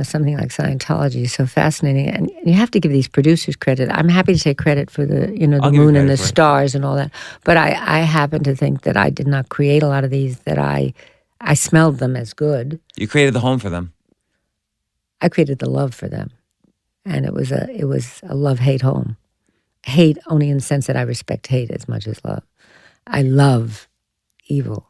D: something like Scientology is so fascinating. And you have to give these producers credit. I'm happy to take credit for the
E: I'll give you
D: moon and the
E: credit for it.
D: stars and all that. But I happen to think that I did not create a lot of these, that I smelled them as good.
E: You created the home for them.
D: I created the love for them. And it was a love-hate home. Hate only in the sense that I respect hate as much as love. I love evil.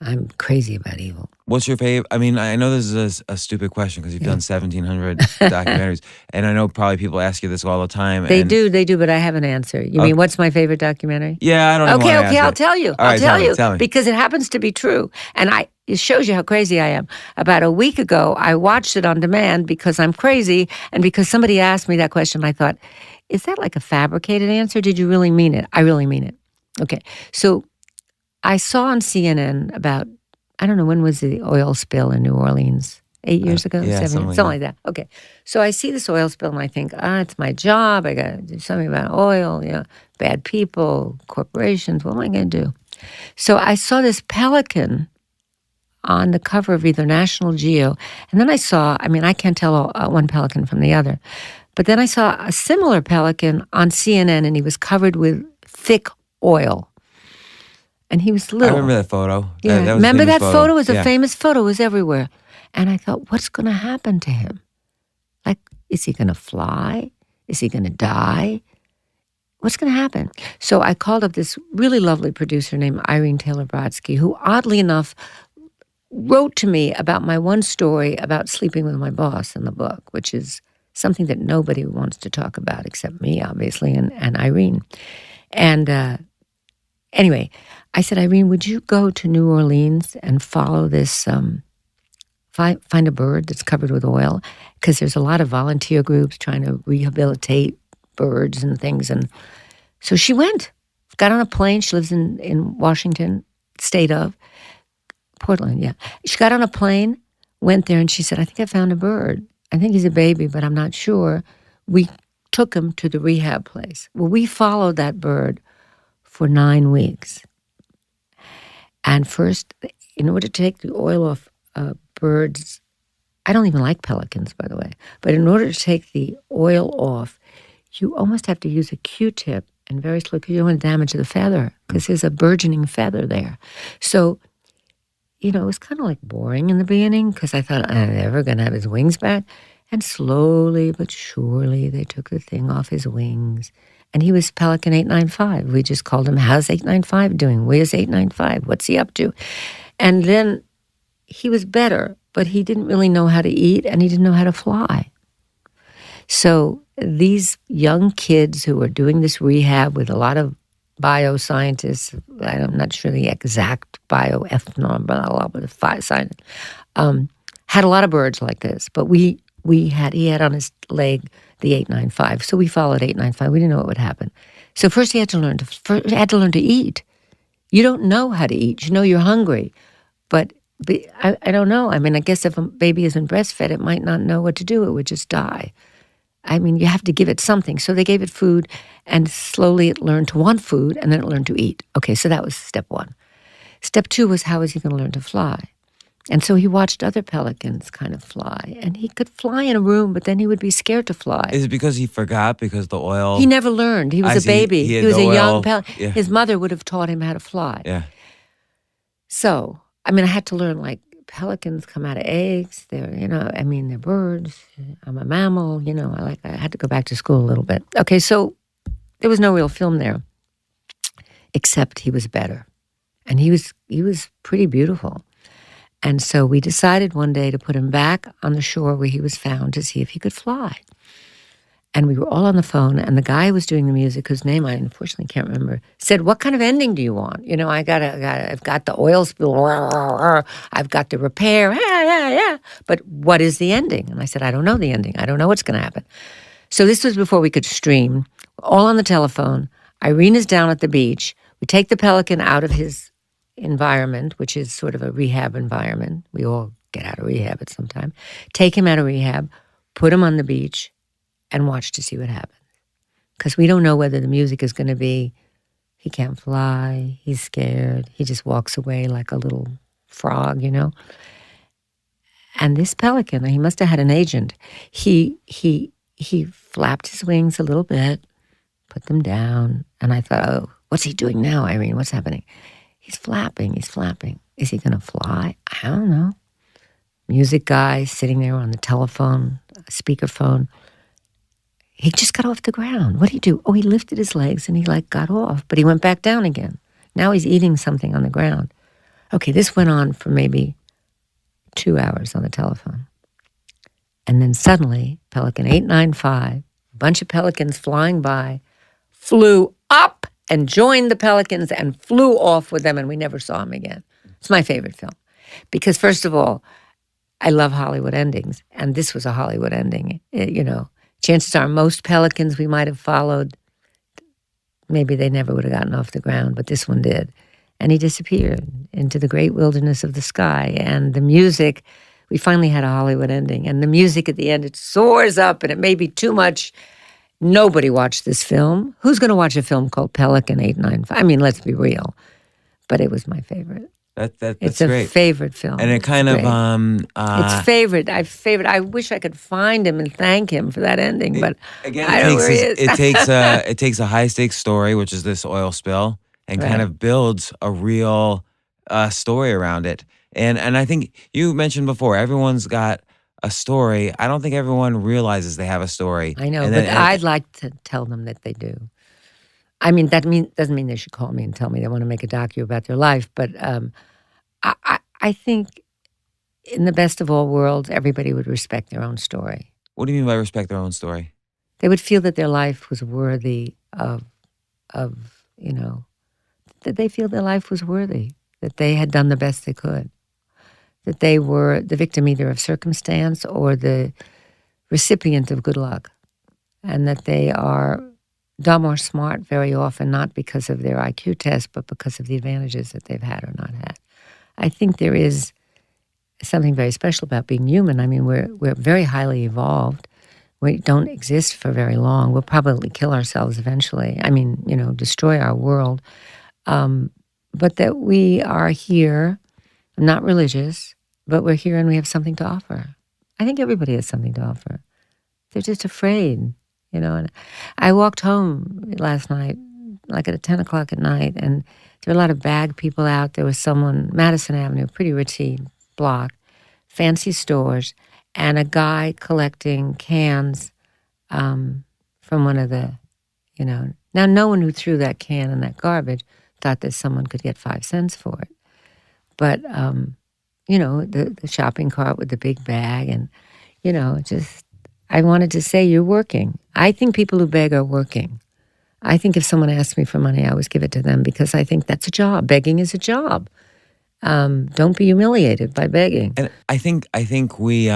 D: I'm crazy about evil.
E: What's your favorite? I mean, I know this is a stupid question because you've done 1,700 documentaries, and I know probably people ask you this all the time.
D: They
E: and-
D: do, but I have an answer. You mean, what's my favorite documentary?
E: Yeah, I don't even
D: Okay,
E: wanna ask
D: I'll
E: it.
D: tell you.
E: All right, tell me.
D: Because it happens to be true. And it shows you how crazy I am. About a week ago, I watched it on demand because I'm crazy and because somebody asked me that question. I thought, is that like a fabricated answer? Did you really mean it? I really mean it. Okay, so I saw on CNN about, I don't know, when was the oil spill in New Orleans? 8 years ago?
E: yeah,
D: 7
E: something
D: years?
E: like
D: Something like that. Okay. So I see this oil spill and I think, it's my job. I got to do something about oil, bad people, corporations. What am I going to do? So I saw this pelican on the cover of either National Geo. And then I can't tell one pelican from the other. But then I saw a similar pelican on CNN and he was covered with thick oil. And he was
E: I
D: little.
E: remember that photo.
D: Yeah,
E: That was a
D: remember
E: famous
D: that photo? It was a
E: Yeah.
D: famous photo. It was everywhere. And I thought, what's going to happen to him? Like, is he going to fly? Is he going to die? What's going to happen? So I called up this really lovely producer named Irene Taylor-Brodsky, who oddly enough wrote to me about my one story about sleeping with my boss in the book, which is something that nobody wants to talk about except me, obviously, and Irene. And anyway, I said, Irene, would you go to New Orleans and follow this, find a bird that's covered with oil? Because there's a lot of volunteer groups trying to rehabilitate birds and things. And so she went, got on a plane. She lives in Washington, state of Portland, yeah. She got on a plane, went there, and she said, I think I found a bird. I think he's a baby, but I'm not sure. We took him to the rehab place. Well, we followed that bird for 9 weeks. And first, in order to take the oil off birds, I don't even like pelicans, by the way, but in order to take the oil off, you almost have to use a Q-tip and very slowly, because you don't want to damage the feather, because there's a burgeoning feather there. So, it was kind of like boring in the beginning, because I thought, I'm never going to have his wings back. And slowly but surely, they took the thing off his wings. And he was Pelican 895. We just called him, how's 895 doing? Where's 895? What's he up to? And then he was better, but he didn't really know how to eat, and he didn't know how to fly. So these young kids who are doing this rehab with a lot of bioscientists, I'm not sure the exact bioethanol, but a lot of science, had a lot of birds like this. But we he had on his leg the 895, so we followed 895. We didn't know what would happen. So first he had to learn to eat. You don't know how to eat. You know you're hungry, but I don't know. I mean, I guess if a baby isn't breastfed, it might not know what to do. It would just die. I mean, you have to give it something. So they gave it food, and slowly it learned to want food, and then it learned to eat. Okay, so that was step one. Step two was, how is he going to learn to fly? And so he watched other pelicans kind of fly, and he could fly in a room, but then he would be scared to fly.
E: Is it because he forgot because the oil?
D: He never learned. He was a baby.
E: He
D: was
E: the
D: a
E: oil.
D: young pelican.
E: Yeah.
D: His mother would have taught him how to fly.
E: Yeah.
D: So, I mean, I had to learn, like, pelicans come out of eggs. They're, they're birds. I'm a mammal. I had to go back to school a little bit. Okay, so there was no real film there, except he was better, and he was pretty beautiful. And so we decided one day to put him back on the shore where he was found to see if he could fly. And we were all on the phone, and the guy who was doing the music, whose name I unfortunately can't remember, said, "What kind of ending do you want? I've got the oil spill, I've got the repair, but what is the ending?" And I said, "I don't know the ending. I don't know what's going to happen." So this was before we could stream. We're all on the telephone. Irene is down at the beach. We take the pelican out of his environment, which is sort of a rehab environment. We all get out of rehab at some time. Take him out of rehab, put him on the beach, and watch to see what happens. Because we don't know whether the music is going to be, he can't fly, he's scared, he just walks away like a little frog, And this pelican, he must have had an agent. He flapped his wings a little bit, put them down, and I thought, oh, what's he doing now, Irene? What's happening? He's flapping. Is he going to fly? I don't know. Music guy sitting there on the telephone, speakerphone. He just got off the ground. What did he do? Oh, he lifted his legs and he got off, but he went back down again. Now he's eating something on the ground. Okay, this went on for maybe 2 hours on the telephone. And then suddenly, Pelican 895, a bunch of pelicans flying by, flew up and joined the pelicans and flew off with them, and we never saw him again. It's my favorite film. Because first of all, I love Hollywood endings, and this was a Hollywood ending. Chances are most pelicans we might have followed, maybe they never would have gotten off the ground, but this one did. And he disappeared into the great wilderness of the sky. And the music, we finally had a Hollywood ending. And the music at the end, it soars up, and it may be too much. Nobody watched this film. Who's going to watch a film called Pelican 895? I mean, let's be real. But it was my favorite.
E: That's
D: it's a
E: great.
D: Favorite film.
E: And it kind of
D: it's favorite. I wish I could find him and thank him for that ending, but
E: again,
D: I don't know where he is.
E: it takes a high stakes story, which is this oil spill, and kind of builds a real story around it. And I think you mentioned before, everyone's got a story. I don't think everyone realizes they have a story.
D: I know, but I'd like to tell them that they do. I mean, doesn't mean they should call me and tell me they want to make a docu about their life, but I think in the best of all worlds, everybody would respect their own story.
E: What do you mean by respect their own story?
D: They would feel that their life was worthy of that they feel their life was worthy, that they had done the best they could, that they were the victim either of circumstance or the recipient of good luck, and that they are dumb or smart very often, not because of their IQ test, but because of the advantages that they've had or not had. I think there is something very special about being human. I mean, we're very highly evolved. We don't exist for very long. We'll probably kill ourselves eventually. I mean, destroy our world. But that we are here, I'm not religious, but we're here and we have something to offer. I think everybody has something to offer. They're just afraid. And I walked home last night, like at 10 o'clock at night, and there were a lot of bag people out. There was someone, Madison Avenue, pretty ritzy block, fancy stores, and a guy collecting cans from one of the, Now, no one who threw that can in that garbage thought that someone could get 5 cents for it. But, the shopping cart with the big bag and, I wanted to say, you're working. I think people who beg are working. I think if someone asks me for money, I always give it to them because I think that's a job. Begging is a job. Don't be humiliated by begging.
E: And I think we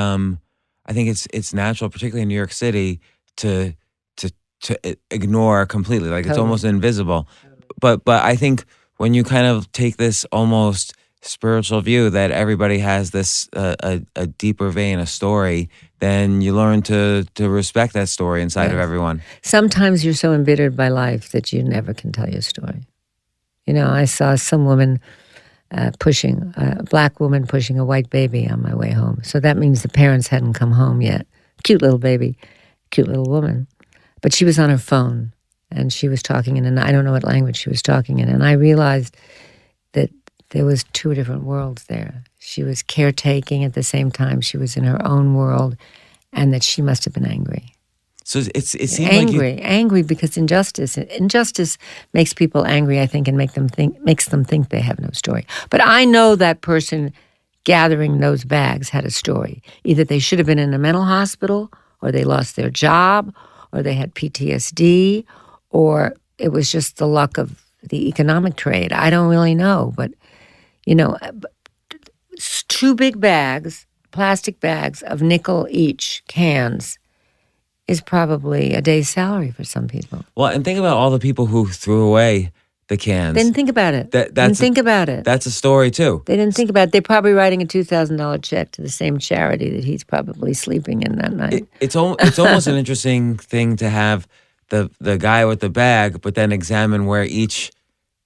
E: I think it's natural, particularly in New York City, to ignore completely. Like it's almost invisible. But I think when you kind of take this almost spiritual view that everybody has this a deeper vein, a story, then you learn to respect that story inside of everyone.
D: Sometimes you're so embittered by life that you never can tell your story. You know, I saw some woman pushing, a black woman pushing a white baby on my way home. So that means the parents hadn't come home yet. Cute little baby, cute little woman. But she was on her phone, and she was talking in, I don't know what language she was talking in, and I realized that there was two different worlds there. She was caretaking at the same time. She was in her own world, and that she must have been angry.
E: So it seems
D: angry because injustice makes people angry, I think, and makes them think they have no story. But I know that person gathering those bags had a story. Either they should have been in a mental hospital, or they lost their job, or they had PTSD, or it was just the luck of the economic trade. I don't really know, but, you know, 2 big bags, plastic bags of nickel each, cans, is probably a day's salary for some people.
E: Well, and think about all the people who threw away the cans.
D: They didn't think about it. Think about it.
E: That's a story too.
D: They didn't think about it. They're probably writing a $2,000 check to the same charity that he's probably sleeping in that night.
E: It's almost an interesting thing to have the guy with the bag, but then examine where each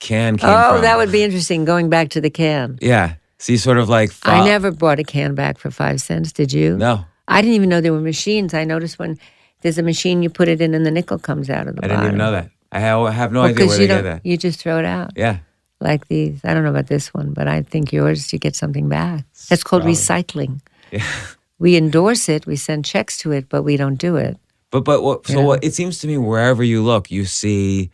E: can came from.
D: Oh, that would be interesting, going back to the can.
E: Yeah. So you sort of like...
D: I never bought a can back for 5 cents, did you?
E: No.
D: I didn't even know there were machines. I noticed when there's a machine, you put it in and the nickel comes out of the bottom.
E: I didn't even know that. I have no idea where they get that.
D: You just throw it out.
E: Yeah.
D: Like these. I don't know about this one, but I think yours, you get something back. That's called recycling.
E: Yeah.
D: We endorse it, we send checks to it, but we don't do it.
E: But it seems to me wherever you look, you see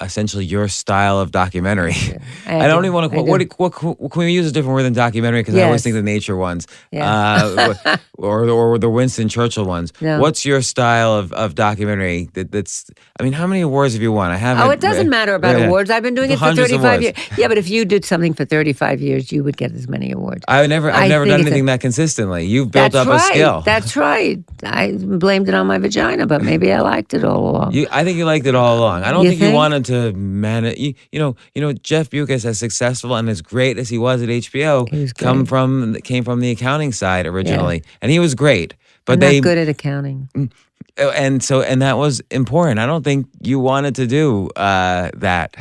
E: essentially your style of documentary.
D: Yeah,
E: I don't even want to quote. What can we use a different word than documentary? Because I always think the nature ones, or the Winston Churchill ones.
D: No.
E: What's your style of documentary? That's. I mean, how many awards have you won? I haven't.
D: Oh, it doesn't matter about awards. I've been doing it for 35 years. Yeah, but if you did something for 35 years, you would get as many awards.
E: I've never done anything that consistently. You've built up a skill.
D: That's right. I blamed it on my vagina, but maybe I liked it all along.
E: I think you liked it all along. I don't think you wanted to manage. You know, Jeff Bewkes, as successful and as great as he was at HBO, came from the accounting side originally, and he was great. But
D: I'm not good at accounting.
E: And that was important. I don't think you wanted to do that.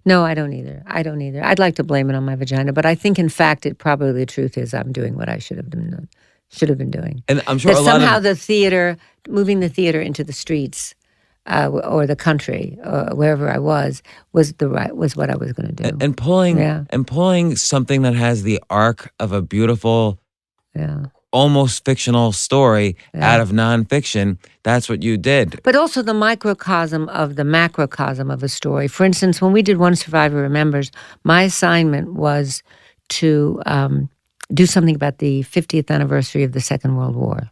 D: No, I don't either. I'd like to blame it on my vagina, but I think, in fact, probably the truth is I'm doing what I should have been doing.
E: And I'm sure
D: somehow the theater, moving the theater into the streets, or the country, or wherever I was what I was going to do.
E: And pulling something that has the arc of a beautiful, almost fictional story out of nonfiction. That's what you did.
D: But also the microcosm of the macrocosm of a story. For instance, when we did One Survivor Remembers, my assignment was to do something about the 50th anniversary of the Second World War.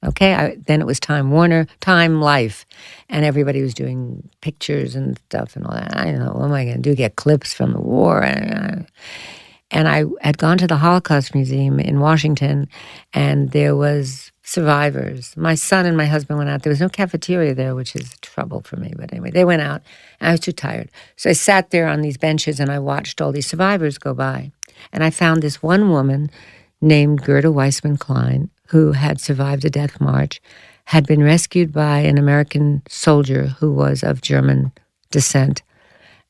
D: Okay, then it was Time Warner, Time Life, and everybody was doing pictures and stuff and all that. I don't know, what am I going to do? Get clips from the war? And I had gone to the Holocaust Museum in Washington, and there was survivors. My son and my husband went out. There was no cafeteria there, which is trouble for me. But anyway, they went out, and I was too tired. So I sat there on these benches, and I watched all these survivors go by. And I found this one woman named Gerda Weissman Klein, who had survived a death march, had been rescued by an American soldier who was of German descent,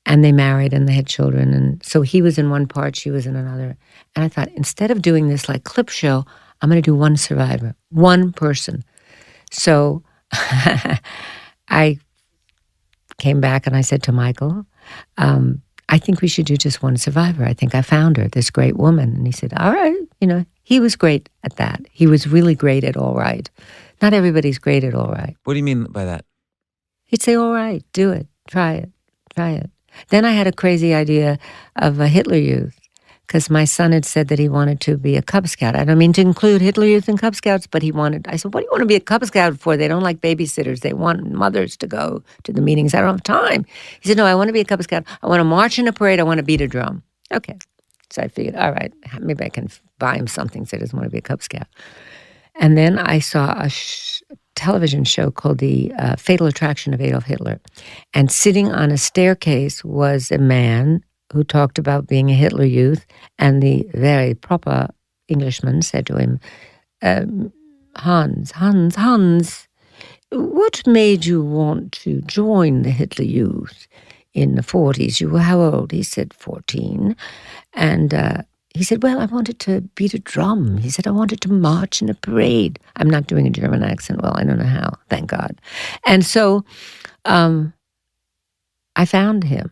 D: and they married and they had children. And so he was in one part, she was in another. And I thought, instead of doing this like clip show, I'm going to do one survivor, one person. So I came back and I said to Michael, I think we should do just one survivor. I think I found her, this great woman. And he said, all right, he was great at that. He was really great at all right. Not everybody's great at all right.
E: What do you mean by that?
D: He'd say, all right, do it, try it. Then I had a crazy idea of a Hitler Youth, because my son had said that he wanted to be a Cub Scout. I don't mean to include Hitler Youth and Cub Scouts, but I said, what do you want to be a Cub Scout for? They don't like babysitters. They want mothers to go to the meetings. I don't have time. He said, no, I want to be a Cub Scout. I want to march in a parade. I want to beat a drum. Okay. So I figured, all right, maybe I can buy him something so he doesn't want to be a Cub Scout. And then I saw a television show called The Fatal Attraction of Adolf Hitler. And sitting on a staircase was a man who talked about being a Hitler Youth. And the very proper Englishman said to him, Hans, what made you want to join the Hitler Youth in the 40s? You were how old? He said, 14. And he said, well, I wanted to beat a drum. He said, I wanted to march in a parade. I'm not doing a German accent well. I don't know how, thank God. And so I found him,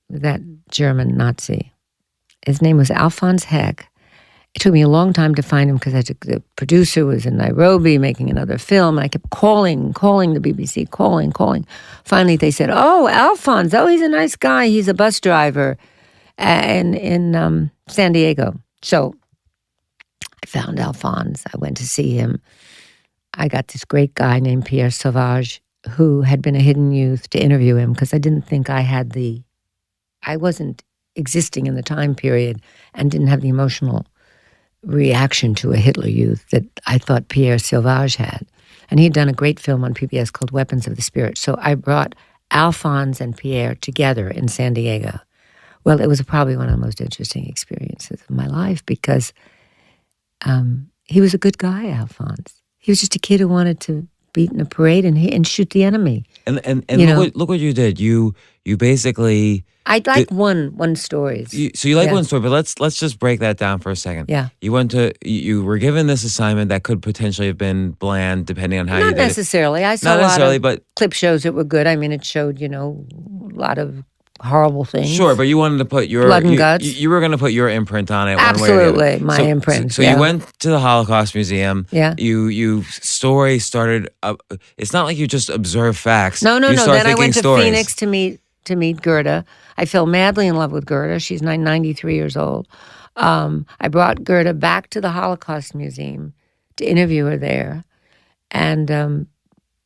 D: that German Nazi. His name was Alphonse Heck. It took me a long time to find him because the producer was in Nairobi making another film. And I kept calling the BBC, calling. Finally, they said, oh, Alphonse, he's a nice guy. He's a bus driver in San Diego. So I found Alphonse. I went to see him. I got this great guy named Pierre Sauvage who had been a hidden youth to interview him because I didn't think I wasn't existing in the time period and didn't have the emotional reaction to a Hitler Youth that I thought Pierre Sauvage had. And he'd done a great film on PBS called Weapons of the Spirit. So I brought Alphonse and Pierre together in San Diego. Well, it was probably one of the most interesting experiences of my life because he was a good guy, Alphonse. He was just a kid who wanted to beat in a parade and shoot the enemy.
E: And look what you did. You basically...
D: I'd like one stories.
E: So you like one story, but let's just break that down for a second.
D: Yeah.
E: You were given this assignment that could potentially have been bland depending on how you did it.
D: Not necessarily. I saw
E: Not necessarily,
D: a lot
E: but
D: of clip shows that were good. I mean, it showed, a lot of horrible things.
E: Sure, but you wanted to put your
D: blood and guts.
E: You were going to put your imprint on it.
D: Absolutely,
E: one way or the other.
D: my imprint.
E: So you went to the Holocaust Museum.
D: Yeah.
E: You story started. It's not like you just observe facts.
D: No. Then I went to
E: stories.
D: Phoenix to meet Gerda. I fell madly in love with Gerda. She's 93 years old. I brought Gerda back to the Holocaust Museum to interview her there, and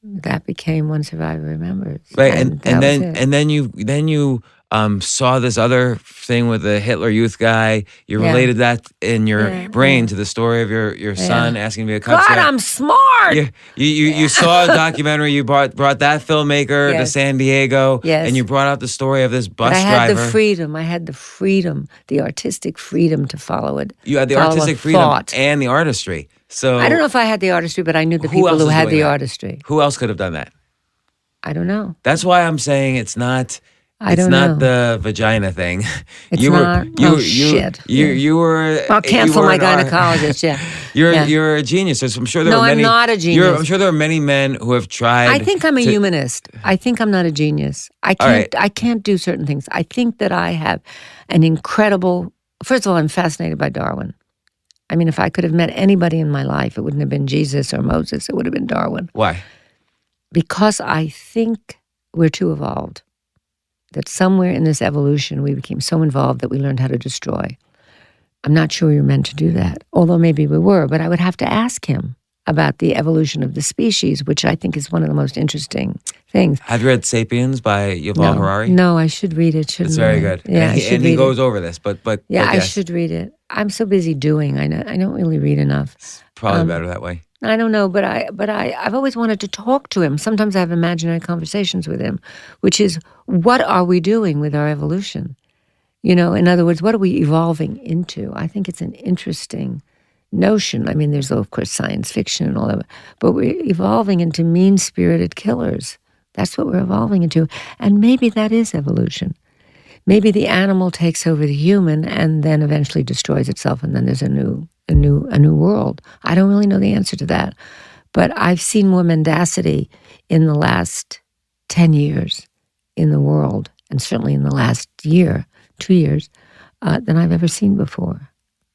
D: that became One Survivor Remembers.
E: Right, and then you saw this other thing with the Hitler Youth guy. You related that in your brain to the story of your son asking to be a Cub Scout.
D: God, I'm smart.
E: You saw a documentary. You brought that filmmaker to San Diego, and you brought out the story of this bus driver.
D: I had the freedom, the artistic freedom to follow it.
E: You had the artistic freedom and the artistry. So
D: I don't know if I had the artistry, but I knew the people who had the artistry.
E: Who else could have done that?
D: I don't know.
E: That's why I'm saying it's not.
D: It's not
E: the vagina thing.
D: It's
E: shit.
D: You were. I'll cancel my gynecologist.
E: You're a genius. So I'm sure there are many.
D: No, I'm not a genius.
E: I'm sure there are many men who have tried.
D: I think I'm a humanist. I think I'm not a genius. I can't do certain things. I think that I have an incredible. First of all, I'm fascinated by Darwin. I mean, if I could have met anybody in my life, it wouldn't have been Jesus or Moses. It would have been Darwin.
E: Why?
D: Because I think we're too evolved. That somewhere in this evolution, we became so involved that we learned how to destroy. I'm not sure we were meant to do that, although maybe we were, but I would have to ask him about the evolution of the species, which I think is one of the most interesting things.
E: Have you read *Sapiens* by Yuval Harari?
D: No, I should read it, shouldn't I?
E: It's very good.
D: Yeah,
E: and he goes over this, but
D: I should read it. I'm so busy doing. I don't really read enough.
E: It's probably better that way.
D: I don't know, but I've always wanted to talk to him. Sometimes I have imaginary conversations with him, which is, what are we doing with our evolution? In other words, what are we evolving into? I think it's an interesting notion. I mean, there's, of course, science fiction and all that, but we're evolving into mean-spirited killers. That's what we're evolving into. And maybe that is evolution. Maybe the animal takes over the human and then eventually destroys itself, and then there's a new world. I don't really know the answer to that. But I've seen more mendacity in the last 10 years in the world, and certainly in the last 2 years, than I've ever seen before.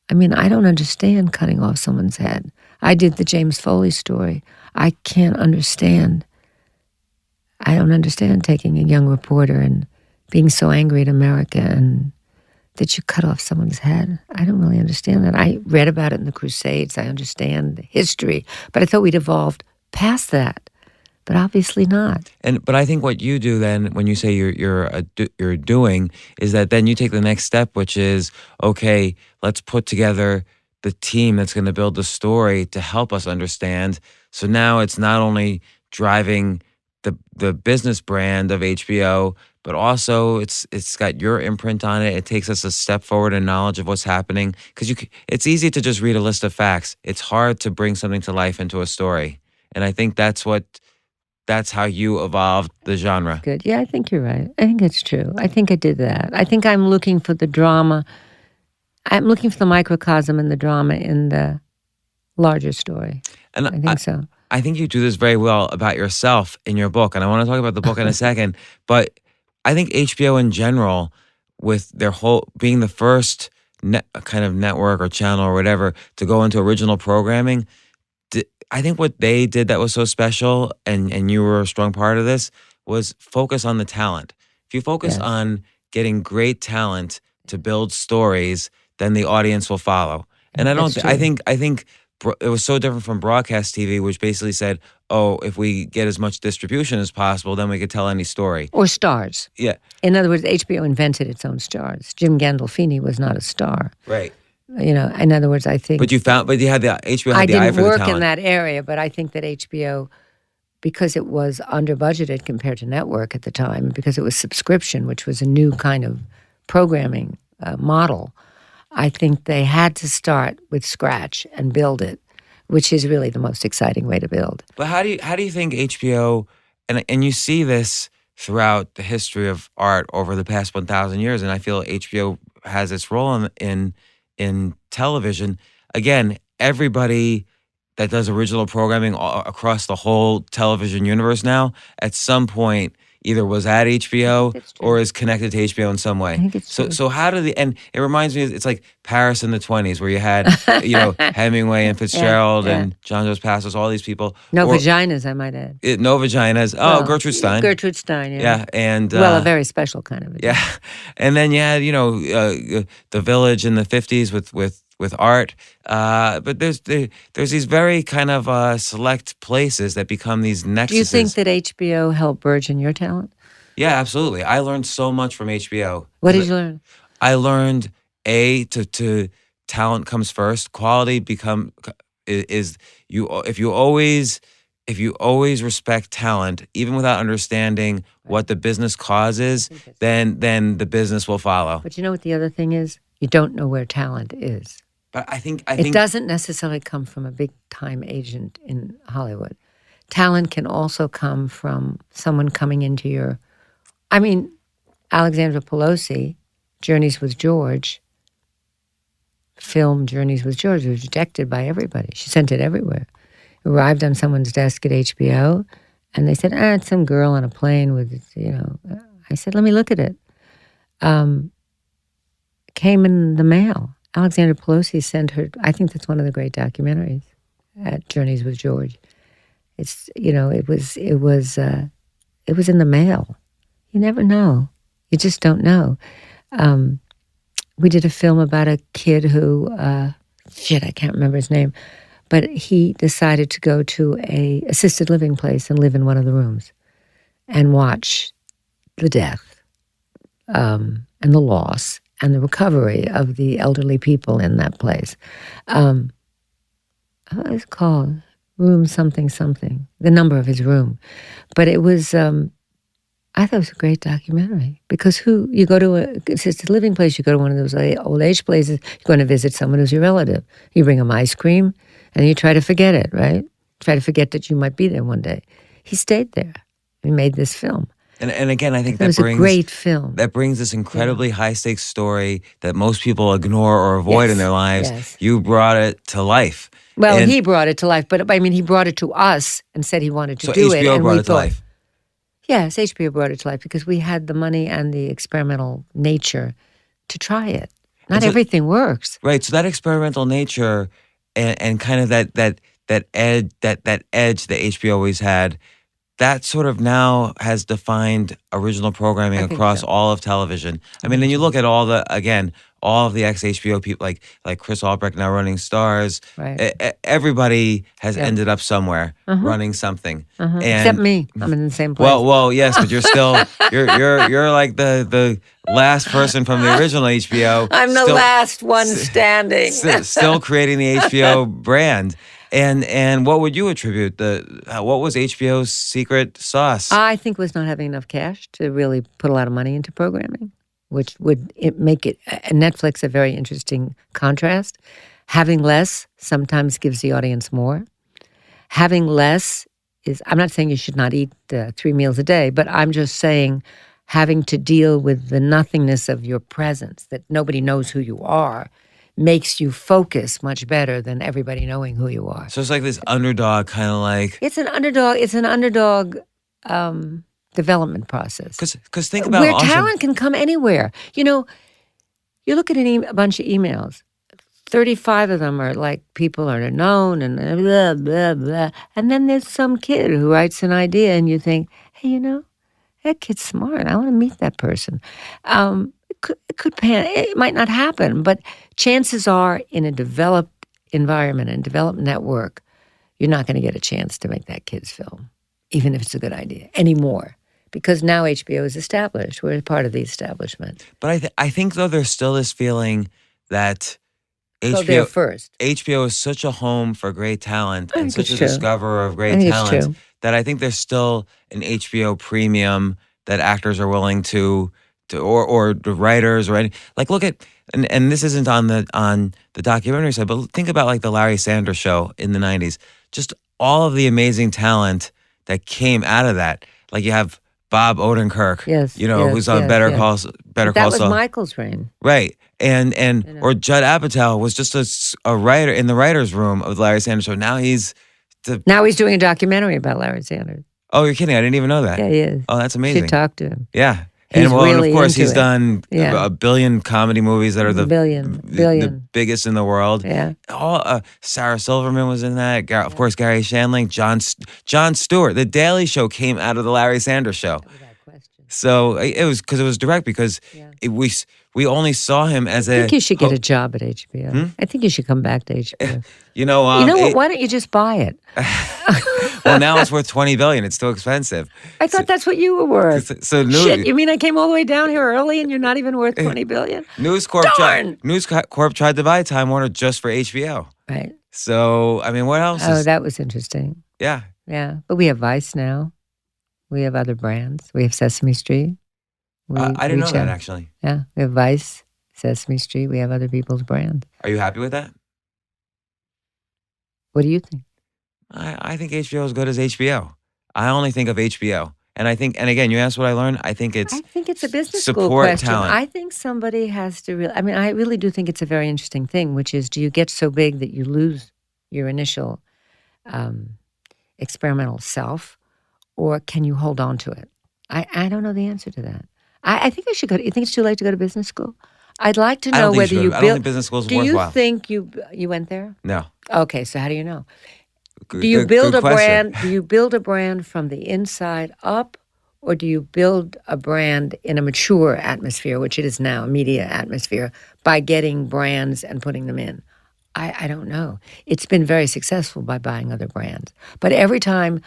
D: I mean, I don't understand cutting off someone's head. I did the James Foley story. I can't understand. I don't understand taking a young reporter and being so angry at America and that you cut off someone's head. I don't really understand that. I read about it in the Crusades. I understand the history. But I thought we'd evolved past that. But obviously not.
E: But I think what you do then, when you say you're doing, is that then you take the next step, which is, okay, let's put together the team that's going to build the story to help us understand. So now it's not only driving the business brand of HBO, but also it's got your imprint on it. It takes us a step forward in knowledge of what's happening, because it's easy to just read a list of facts. It's hard to bring something to life into a story, and I think that's how you evolved the genre.
D: Good. Yeah, I think you're right. I think it's true. I think I did that. I think I'm looking for the drama. I'm looking for the microcosm and the drama in the larger story.
E: And
D: I think so.
E: I think you do this very well about yourself in your book, and I want to talk about the book in a second. But I think HBO in general, with their whole being the first kind of network or channel or whatever to go into original programming, I think what they did that was so special, and you were a strong part of this, was focus on the talent. If you focus on getting great talent to build stories, then the audience will follow. And I think it was so different from broadcast TV, which basically said, oh, if we get as much distribution as possible, then we could tell any story.
D: Or stars.
E: Yeah.
D: In other words, HBO invented its own stars. Jim Gandolfini was not a star.
E: Right.
D: You know, in other words, I think...
E: But you had the HBO had
D: I
E: the eye
D: didn't
E: for the
D: work
E: talent.
D: in that area, but I think that HBO, because it was under budgeted compared to network at the time, because it was subscription, which was a new kind of programming model, I think they had to start with scratch and build it, which is really the most exciting way to build.
E: But how do you think HBO, and you see this throughout the history of art over the past 1,000 years, and I feel HBO has its role in television. Again, everybody that does original programming across the whole television universe now, at some point, either was at HBO or is connected to HBO in some way.
D: I think it's true.
E: So how do and it reminds me, it's like Paris in the 1920s, where you had, Hemingway and Fitzgerald and John Dos Passos, all these people.
D: No vaginas, I might add.
E: No vaginas. Oh, Gertrude Stein.
D: Gertrude Stein, yeah.
E: Yeah, and...
D: a very special kind of vagina.
E: Yeah, and then you had, The Village in the 50s with art. But there's these very kind of select places that become these nexuses.
D: Do you think that HBO helped burgeon your talent?
E: Yeah, absolutely. I learned so much from HBO.
D: What did you learn?
E: I learned to talent comes first. Quality is if you always respect talent, even without understanding what the business cause is, then the business will follow.
D: But you know what the other thing is? You don't know where talent is.
E: But I think
D: it doesn't necessarily come from a big-time agent in Hollywood. Talent can also come from someone coming into your... I mean, Alexandra Pelosi, Journeys with George, film Journeys with George, was rejected by everybody. She sent it everywhere. It arrived on someone's desk at HBO, and they said, it's some girl on a plane with, I said, let me look at it. Came in the mail. Alexandra Pelosi sent her, I think that's one of the great documentaries, at Journeys with George. It's, it was in the mail. You never know. You just don't know. We did a film about a kid who, I can't remember his name, but he decided to go to a assisted living place and live in one of the rooms and watch the death and the loss and the recovery of the elderly people in that place. What was it called? Room something, the number of his room. But it was, I thought it was a great documentary, because you go to a assisted living place, you go to one of those old age places, you're going to visit someone who's your relative. You bring them ice cream, and you try to forget it, right? Try to forget that you might be there one day. He stayed there. He made this film.
E: And again, I think that
D: was
E: brings
D: a great film.
E: That brings this incredibly high stakes story that most people ignore or avoid in their lives.
D: Yes.
E: You brought it to life.
D: Well, he brought it to life, but I mean, he brought it to us and said he wanted to do
E: HBO
D: it. And
E: brought
D: we
E: it to life.
D: Yes, HBO brought it to life because we had the money and the experimental nature to try it. Not everything works.
E: Right. So that experimental nature and kind of that edge that HBO always had that sort of now has defined original programming
D: I think
E: across
D: so.
E: all of television. I mean, and you look at all of the ex-HBO people, like Chris Albrecht now running Stars.
D: Right.
E: Everybody has
D: Yeah.
E: ended up somewhere
D: Uh-huh.
E: running something.
D: Except
E: And
D: me. I'm in the same place.
E: well, yes, but you're still you're like the last person from the original HBO.
D: I'm the
E: still-
D: last one standing.
E: still creating the HBO brand. And what would you attribute what was HBO's secret sauce?
D: I think was not having enough cash to really put a lot of money into programming, which would make it Netflix a very interesting contrast. Having less sometimes gives the audience more. Having less I'm not saying you should not eat 3 meals a day, but I'm just saying having to deal with the nothingness of your presence, that nobody knows who you are, makes you focus much better than everybody knowing who you are.
E: So it's like this underdog kind of like
D: It's an underdog development process.
E: because think about
D: Where
E: also,
D: talent can come anywhere. You know, you look at a bunch of emails. 35 of them are like people are known and blah, blah, blah. And then there's some kid who writes an idea and you think, hey, you know, that kid's smart. I want to meet that person. It could pan. It might not happen, but chances are in a developed environment and developed network, you're not going to get a chance to make that kid's film, even if it's a good idea, anymore. Because now HBO is established. We're part of the establishment.
E: But I think though there's still this feeling that
D: Go there first.
E: HBO is such a home for great talent
D: I
E: and
D: think
E: such a
D: it's true.
E: discoverer of
D: I
E: great
D: think it's
E: talent
D: true.
E: that I think there's still an HBO premium that actors are willing to or the writers or any like look at and this isn't on the documentary side, but think about like the Larry Sanders Show in the 90s. Just all of the amazing talent that came out of that. Like you have Bob Odenkirk,
D: Yes,
E: who's on
D: yes,
E: Better
D: yes.
E: Call
D: That
E: Call
D: was
E: Saul.
D: Michael's reign.
E: Right. And or Judd Apatow was just a writer in the writer's room of the Larry Sanders Show. Now he's
D: Now he's doing a documentary about Larry Sanders.
E: oh, you're kidding. I didn't even know that.
D: Yeah, he is.
E: Oh, that's
D: You
E: amazing.
D: should talk to him.
E: Yeah.
D: He's
E: And
D: really
E: of course
D: into
E: he's
D: it.
E: done
D: Yeah.
E: a billion comedy movies that are the
D: Billion.
E: biggest in the world.
D: Yeah.
E: All Sarah Silverman was in that. Of course, Gary Shandling, Jon Stewart. The Daily Show came out of the Larry Sanders Show.
D: Without question.
E: So it was because it was direct because we only saw him as
D: I think you should get a job at HBO. I think you should come back to HBO.
E: you know
D: what? Why don't you just buy it?
E: well now it's worth $20 billion. It's too expensive.
D: I thought that's what you were worth.
E: So
D: Shit, you mean I came all the way down here early and you're not even worth $20 billion?
E: News Corp tried to buy Time Warner just for HBO.
D: Right.
E: So I mean, what else?
D: Oh, that was interesting.
E: Yeah.
D: Yeah. But we have Vice now. We have other brands. We have Sesame Street.
E: I didn't know that actually.
D: Yeah. We have Vice, Sesame Street. We have other people's brands.
E: Are you happy with that?
D: What do you think?
E: I think HBO is good as HBO. I only think of HBO. And and again, you asked what I learned. I think it's
D: a business school
E: support
D: question.
E: talent.
D: I think somebody has to I really do think it's a very interesting thing, which is, do you get so big that you lose your initial experimental self, or can you hold on to it? I don't know the answer to that. I think I should go. You think it's too late to go to business school? I'd like to know whether you build.
E: I don't think business school is worthwhile.
D: Do you think you went there?
E: No.
D: Okay, so how do you know?
E: Do you build
D: a brand? Do you build a brand from the inside up, or do you build a brand in a mature atmosphere, which it is now, a media atmosphere, by getting brands and putting them in? I don't know. It's been very successful by buying other brands, but every time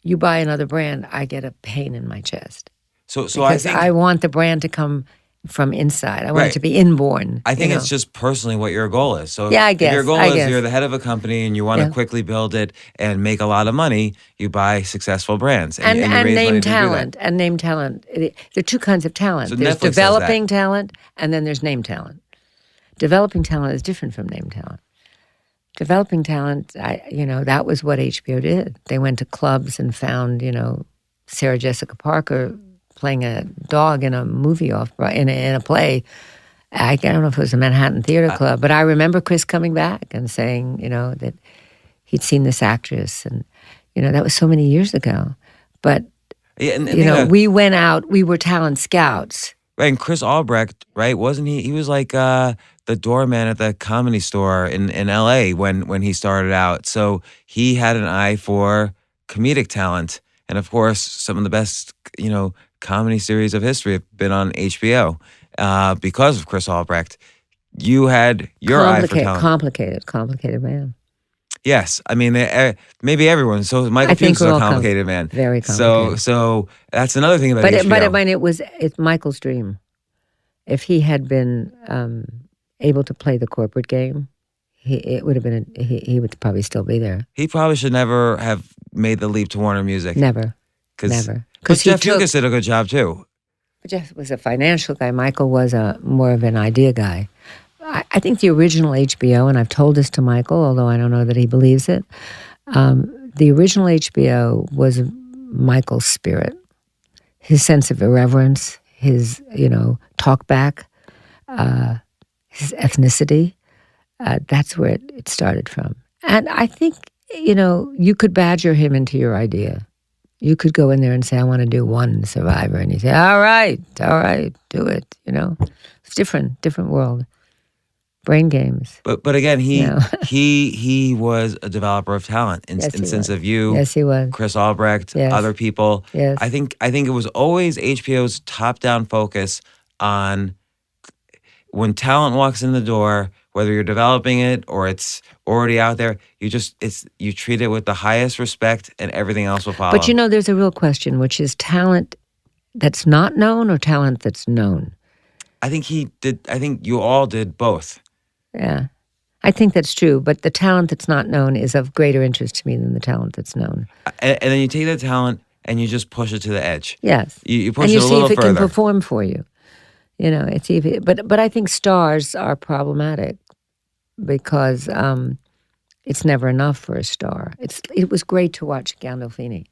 D: you buy another brand, I get a pain in my chest.
E: So
D: because I want the brand to come from inside. I want it to be inborn.
E: I think it's just personally what your goal is. So
D: yeah, I guess.
E: If your goal
D: I
E: is
D: guess.
E: you're the head of a company and you want to quickly build it and make a lot of money, you buy successful brands. And you raise
D: name
E: money to do that.
D: talent. And name talent. There are two kinds of talent.
E: So
D: There's
E: Netflix does
D: developing
E: that.
D: talent, and then there's name talent. Developing talent is different from name talent. Developing talent, that was what HBO did. They went to clubs and found, Sarah Jessica Parker playing a dog in a movie in a play. I don't know if it was a Manhattan Theater Club, but I remember Chris coming back and saying, that he'd seen this actress, and that was so many years ago. But we went out. We were talent scouts.
E: Right, and Chris Albrecht, right? Wasn't he? He was like the doorman at the Comedy Store in L.A. when he started out. So he had an eye for comedic talent. And of course, some of the best, comedy series of history have been on HBO because of Chris Albrecht. You had your eye for talent.
D: Complicated man.
E: Yes, I mean maybe everyone. So Michael
D: I think
E: Fuchs is
D: we're
E: a
D: all
E: complicated man.
D: very complicated.
E: So that's another thing about
D: But
E: HBO.
D: it's Michael's dream. If he had been able to play the corporate game, he would probably still be there.
E: He probably should never have made the leap to Warner Music.
D: Never.
E: Because
D: Because
E: Jeff Lucas did a good job too.
D: Jeff was a financial guy. Michael was more of an idea guy. I think the original HBO, and I've told this to Michael, although I don't know that he believes it, the original HBO was Michael's spirit, his sense of irreverence, his, talk back, his ethnicity. That's where it started from. And I think, you could badger him into your idea. You could go in there and say, I want to do one Survivor. And he'd say, all right, do it, It's different world. Brain games.
E: But again, he was a developer of talent in sense of you.
D: Yes, he was.
E: Chris Albrecht,
D: Yes.
E: other people.
D: Yes.
E: I think it was always HBO's top-down focus on when talent walks in the door, whether you're developing it or it's already out there, you treat it with the highest respect and everything else will follow.
D: But there's a real question, which is talent that's not known or talent that's known.
E: I think you all did both.
D: Yeah. I think that's true, but the talent that's not known is of greater interest to me than the talent that's known.
E: And then you take that talent and you just push it to the edge.
D: Yes.
E: You push
D: and
E: it a little further.
D: And you see if it can perform for you. It's easy. But I think stars are problematic because it's never enough for a star. It was great to watch Gandolfini.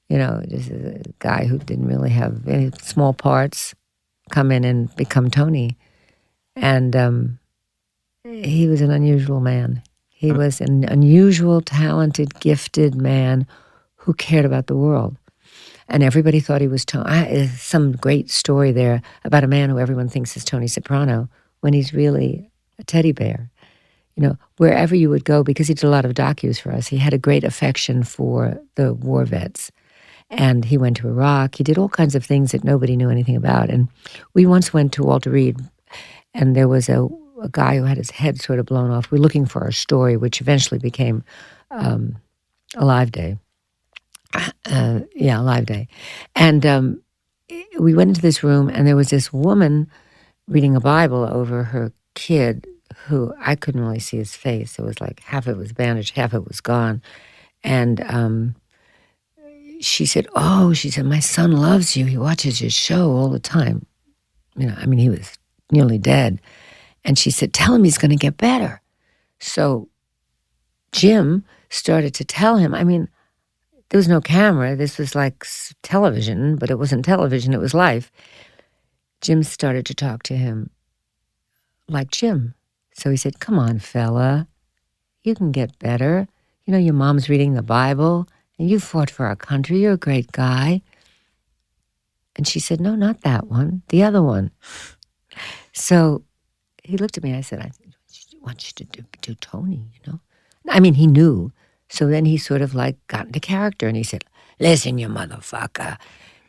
D: Just a guy who didn't really have any small parts come in and become Tony. And he was an unusual man. He was an unusual, talented, gifted man who cared about the world. And everybody thought he was Tony. Some great story there about a man who everyone thinks is Tony Soprano when he's really a teddy bear. Wherever you would go, because he did a lot of docus for us, he had a great affection for the war vets. And he went to Iraq. He did all kinds of things that nobody knew anything about. And we once went to Walter Reed, and there was a guy who had his head sort of blown off. We were looking for our story, which eventually became a Live Day. Live Day. And we went into this room, and there was this woman reading a Bible over her kid who I couldn't really see his face. It was like half it was bandaged, half it was gone. And she said, my son loves you. He watches your show all the time. He was nearly dead. And she said, tell him he's going to get better. So Jim started to tell him, there was no camera. This was like television, but it wasn't television. It was life. Jim started to talk to him like Jim. So he said, come on, fella. You can get better. Your mom's reading the Bible, and you fought for our country. You're a great guy. And she said, no, not that one. The other one. So he looked at me, and I said, I want you to do Tony, he knew. So then he sort of got into character, and he said, listen, you motherfucker,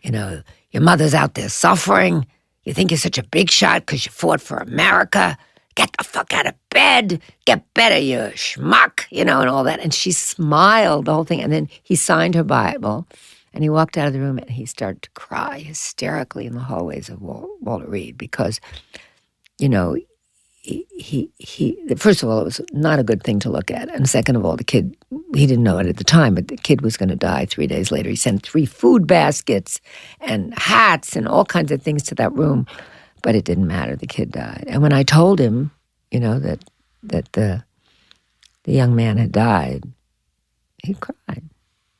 D: your mother's out there suffering. You think you're such a big shot because you fought for America. Get the fuck out of bed. Get better, you schmuck, and all that. And she smiled, the whole thing. And then he signed her Bible, and he walked out of the room, and he started to cry hysterically in the hallways of Walter Reed because, he first of all, it was not a good thing to look at. And second of all, the kid, he didn't know it at the time, but the kid was going to die 3 days later. He sent 3 food baskets and hats and all kinds of things to that room. But it didn't matter. The kid died. And when I told him, that the young man had died, he cried.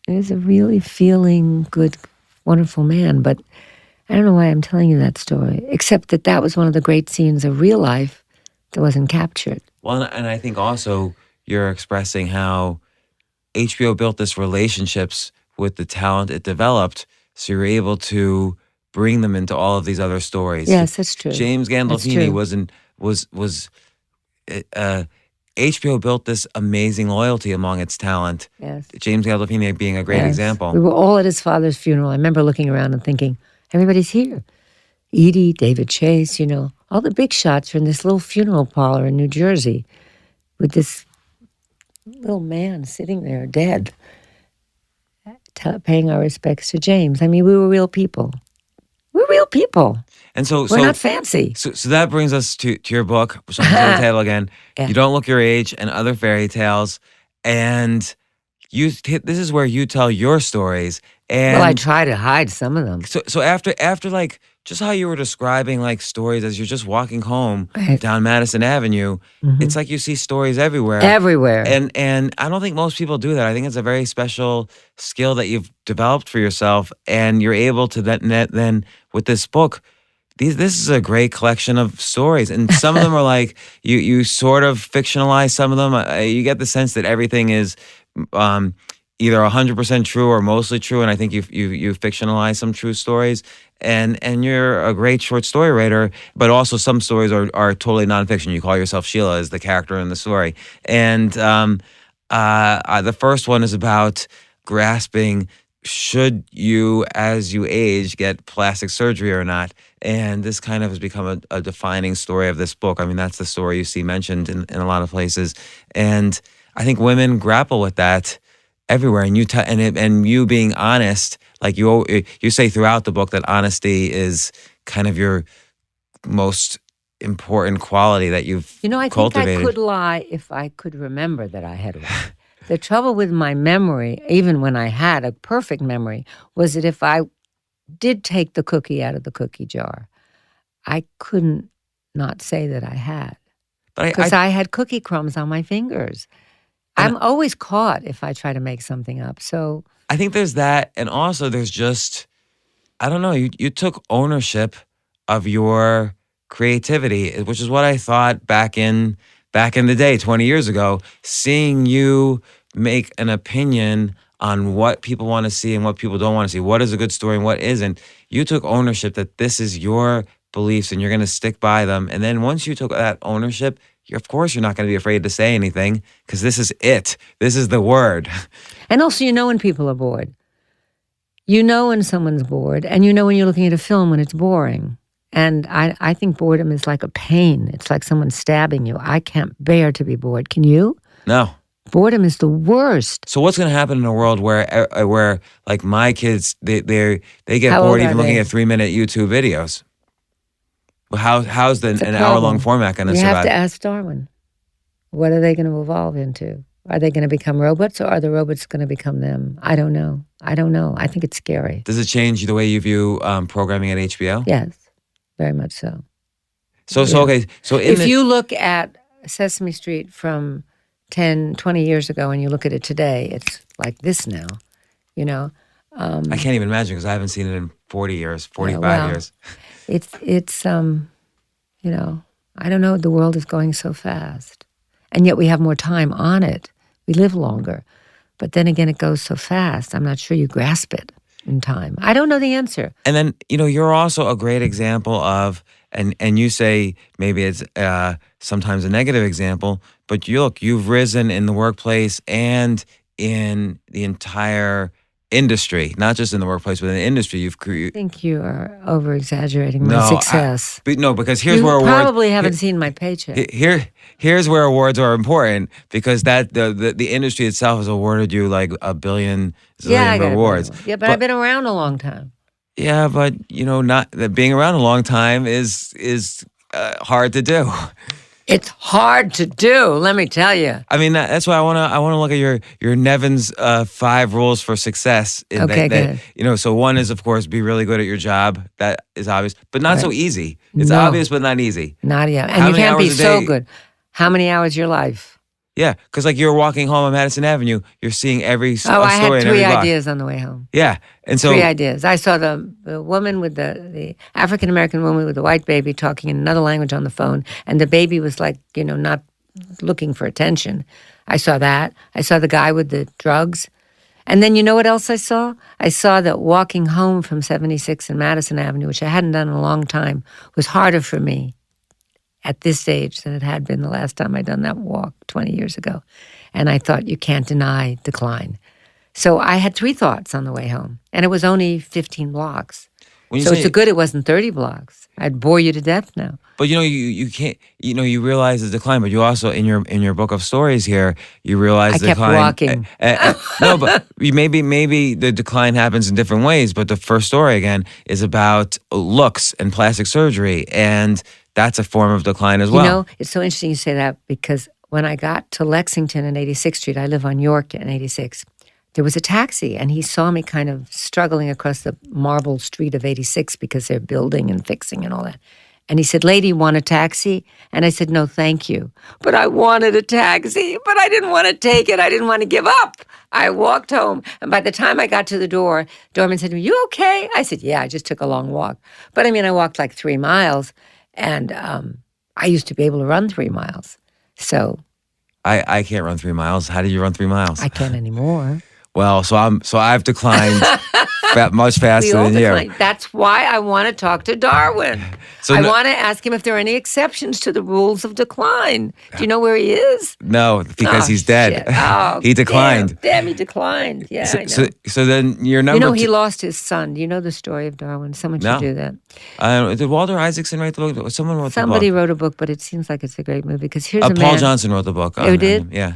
D: He was a really feeling good, wonderful man. But I don't know why I'm telling you that story, except that was one of the great scenes of real life that wasn't captured.
E: Well, and I think also you're expressing how HBO built this relationships with the talent it developed, so you're able to bring them into all of these other stories.
D: Yes, that's true.
E: James Gandolfini was HBO built this amazing loyalty among its talent.
D: Yes.
E: James Gandolfini being a great
D: Yes.
E: example.
D: We were all at his father's funeral. I remember looking around and thinking, everybody's here. Edie, David Chase, all the big shots are in this little funeral parlor in New Jersey with this little man sitting there dead, paying our respects to James. I mean, we were real people. We're real people.
E: And so
D: We're not fancy.
E: So that brings us to your book, which I'm on the table again.
D: Yeah.
E: You Don't Look Your Age and Other Fairy Tales. And this is where you tell your stories. And
D: Well, I try to hide some of them.
E: So after like just how you were describing like stories as you're just walking home
D: Right.
E: down Madison Avenue, it's like you see stories everywhere.
D: Everywhere.
E: And I don't think most people do that. I think it's a very special skill that you've developed for yourself, and you're able to then with this book. This is a great collection of stories, and some of them are like you sort of fictionalize some of them. You get the sense that everything is either 100% true or mostly true, and I think you fictionalize some true stories. And you're a great short story writer, but also some stories are totally nonfiction. You call yourself Sheila as the character in the story, and the first one is about grasping. Should you, as you age, get plastic surgery or not? And this kind of has become a defining story of this book. I mean, that's the story you see mentioned in a lot of places. And I think women grapple with that everywhere. And you being honest, like you say throughout the book that honesty is kind of your most important quality that you've cultivated.
D: I think I could lie if I could remember that I had lied. The trouble with my memory, even when I had a perfect memory, was that if I did take the cookie out of the cookie jar, I couldn't not say that I had. Because I had cookie crumbs on my fingers. I'm always caught if I try to make something up. So
E: I think there's that, and also there's just, I don't know, you took ownership of your creativity, which is what I thought back in the day, 20 years ago, seeing you make an opinion on what people want to see and what people don't want to see, what is a good story and what isn't. You took ownership that this is your beliefs and you're going to stick by them. And then once you took that ownership, of course you're not going to be afraid to say anything because this is it. This is the word.
D: And also, when people are bored. You know when someone's bored, and you know when you're looking at a film when it's boring. And I think boredom is like a pain. It's like someone stabbing you. I can't bear to be bored. Can you?
E: No.
D: Boredom is the worst.
E: So what's going to happen in a world where like my kids, they get
D: How
E: bored
D: old
E: even
D: are
E: looking
D: they?
E: at 3-minute YouTube videos? Well, how's an
D: problem.
E: hour-long format going to
D: You
E: survive?
D: have to ask Darwin. What are they going to evolve into? Are they going to become robots, or are the robots going to become them? I don't know. I think it's scary.
E: Does it change the way you view programming at HBO?
D: Yes, very much so.
E: So
D: Yeah.
E: okay. So
D: If you look at Sesame Street from 10, 20 years ago and you look at it today, it's like this now,
E: I can't even imagine because I haven't seen it in 40 years, 45
D: well,
E: years.
D: It's I don't know, the world is going so fast. And yet we have more time on it. We live longer. But then again, it goes so fast. I'm not sure you grasp it in time. I don't know the answer.
E: And then, you're also a great example of, and you say maybe it's sometimes a negative example, but you've risen in the workplace and in the entire industry, not just in the workplace, but in the industry. You've created.
D: I think you are over-exaggerating my success.
E: Because here's
D: you
E: where awards.
D: probably haven't seen my paycheck.
E: Here's where awards are important because that the industry itself has awarded you like a billion zillion awards.
D: Yeah, but I've been around a long time.
E: Yeah, but not that being around a long time is hard to do.
D: It's hard to do, let me tell you.
E: I mean, that's why I want to look at your Nevins 5 rules for success.
D: Okay, good.
E: So one is, of course, be really good at your job. That is obvious, but not so easy. It's
D: No.
E: obvious, but not easy.
D: Not yet.
E: How
D: And you
E: many
D: can't be
E: hours a
D: so
E: day?
D: good. How many hours your life?
E: Yeah, because like you're walking home on Madison Avenue, you're seeing every
D: I
E: story
D: had
E: in every
D: 3
E: block.
D: ideas on the way home.
E: Yeah, and so
D: 3 ideas. I saw the woman with the African-American woman with the white baby talking in another language on the phone, and the baby was like, not looking for attention. I saw that. I saw the guy with the drugs. And then you know what else I saw? I saw that walking home from 76 and Madison Avenue, which I hadn't done in a long time, was harder for me at this age than it had been the last time I'd done that walk 20 years ago. And I thought, you can't deny decline. So I had 3 thoughts on the way home, and it was only 15 blocks. So it's good it wasn't 30 blocks. I'd bore you to death now.
A: But you can't. You realize the decline, but you also in your book of stories here, you realize the decline.
D: I kept walking.
A: No, but maybe the decline happens in different ways. But the first story again is about looks and plastic surgery, and that's a form of decline as well.
D: It's so interesting you say that, because when I got to Lexington and 86th Street, I live on York and 86. There was a taxi, and he saw me kind of struggling across the marble street of 86 because they're building and fixing and all that. And he said, "Lady, want a taxi?" And I said, "No, thank you." But I wanted a taxi, but I didn't want to take it. I didn't want to give up. I walked home, and by the time I got to the doorman said to me, "You okay?" I said, "Yeah, I just took a long walk." But I mean, I walked like 3 miles, and I used to be able to run 3 miles. So
A: I can't run 3 miles. How do you run 3 miles?
D: I can't anymore.
A: Well, so I've declined much faster than you.
D: That's why I want to talk to Darwin. I want to ask him if there are any exceptions to the rules of decline. Do you know where he is?
A: No, because he's dead.
D: Oh,
A: he declined.
D: Damn, he declined. Yeah, I know.
A: So then your number.
D: He lost his son. Do you know the story of Darwin? Someone should do that.
A: Did Walter Isaacson write the book? Someone wrote
D: Somebody
A: the book.
D: wrote a book, but it seems like it's a great movie. Because here's a man.
A: Paul Johnson wrote the book.
D: Oh, did?
A: Yeah.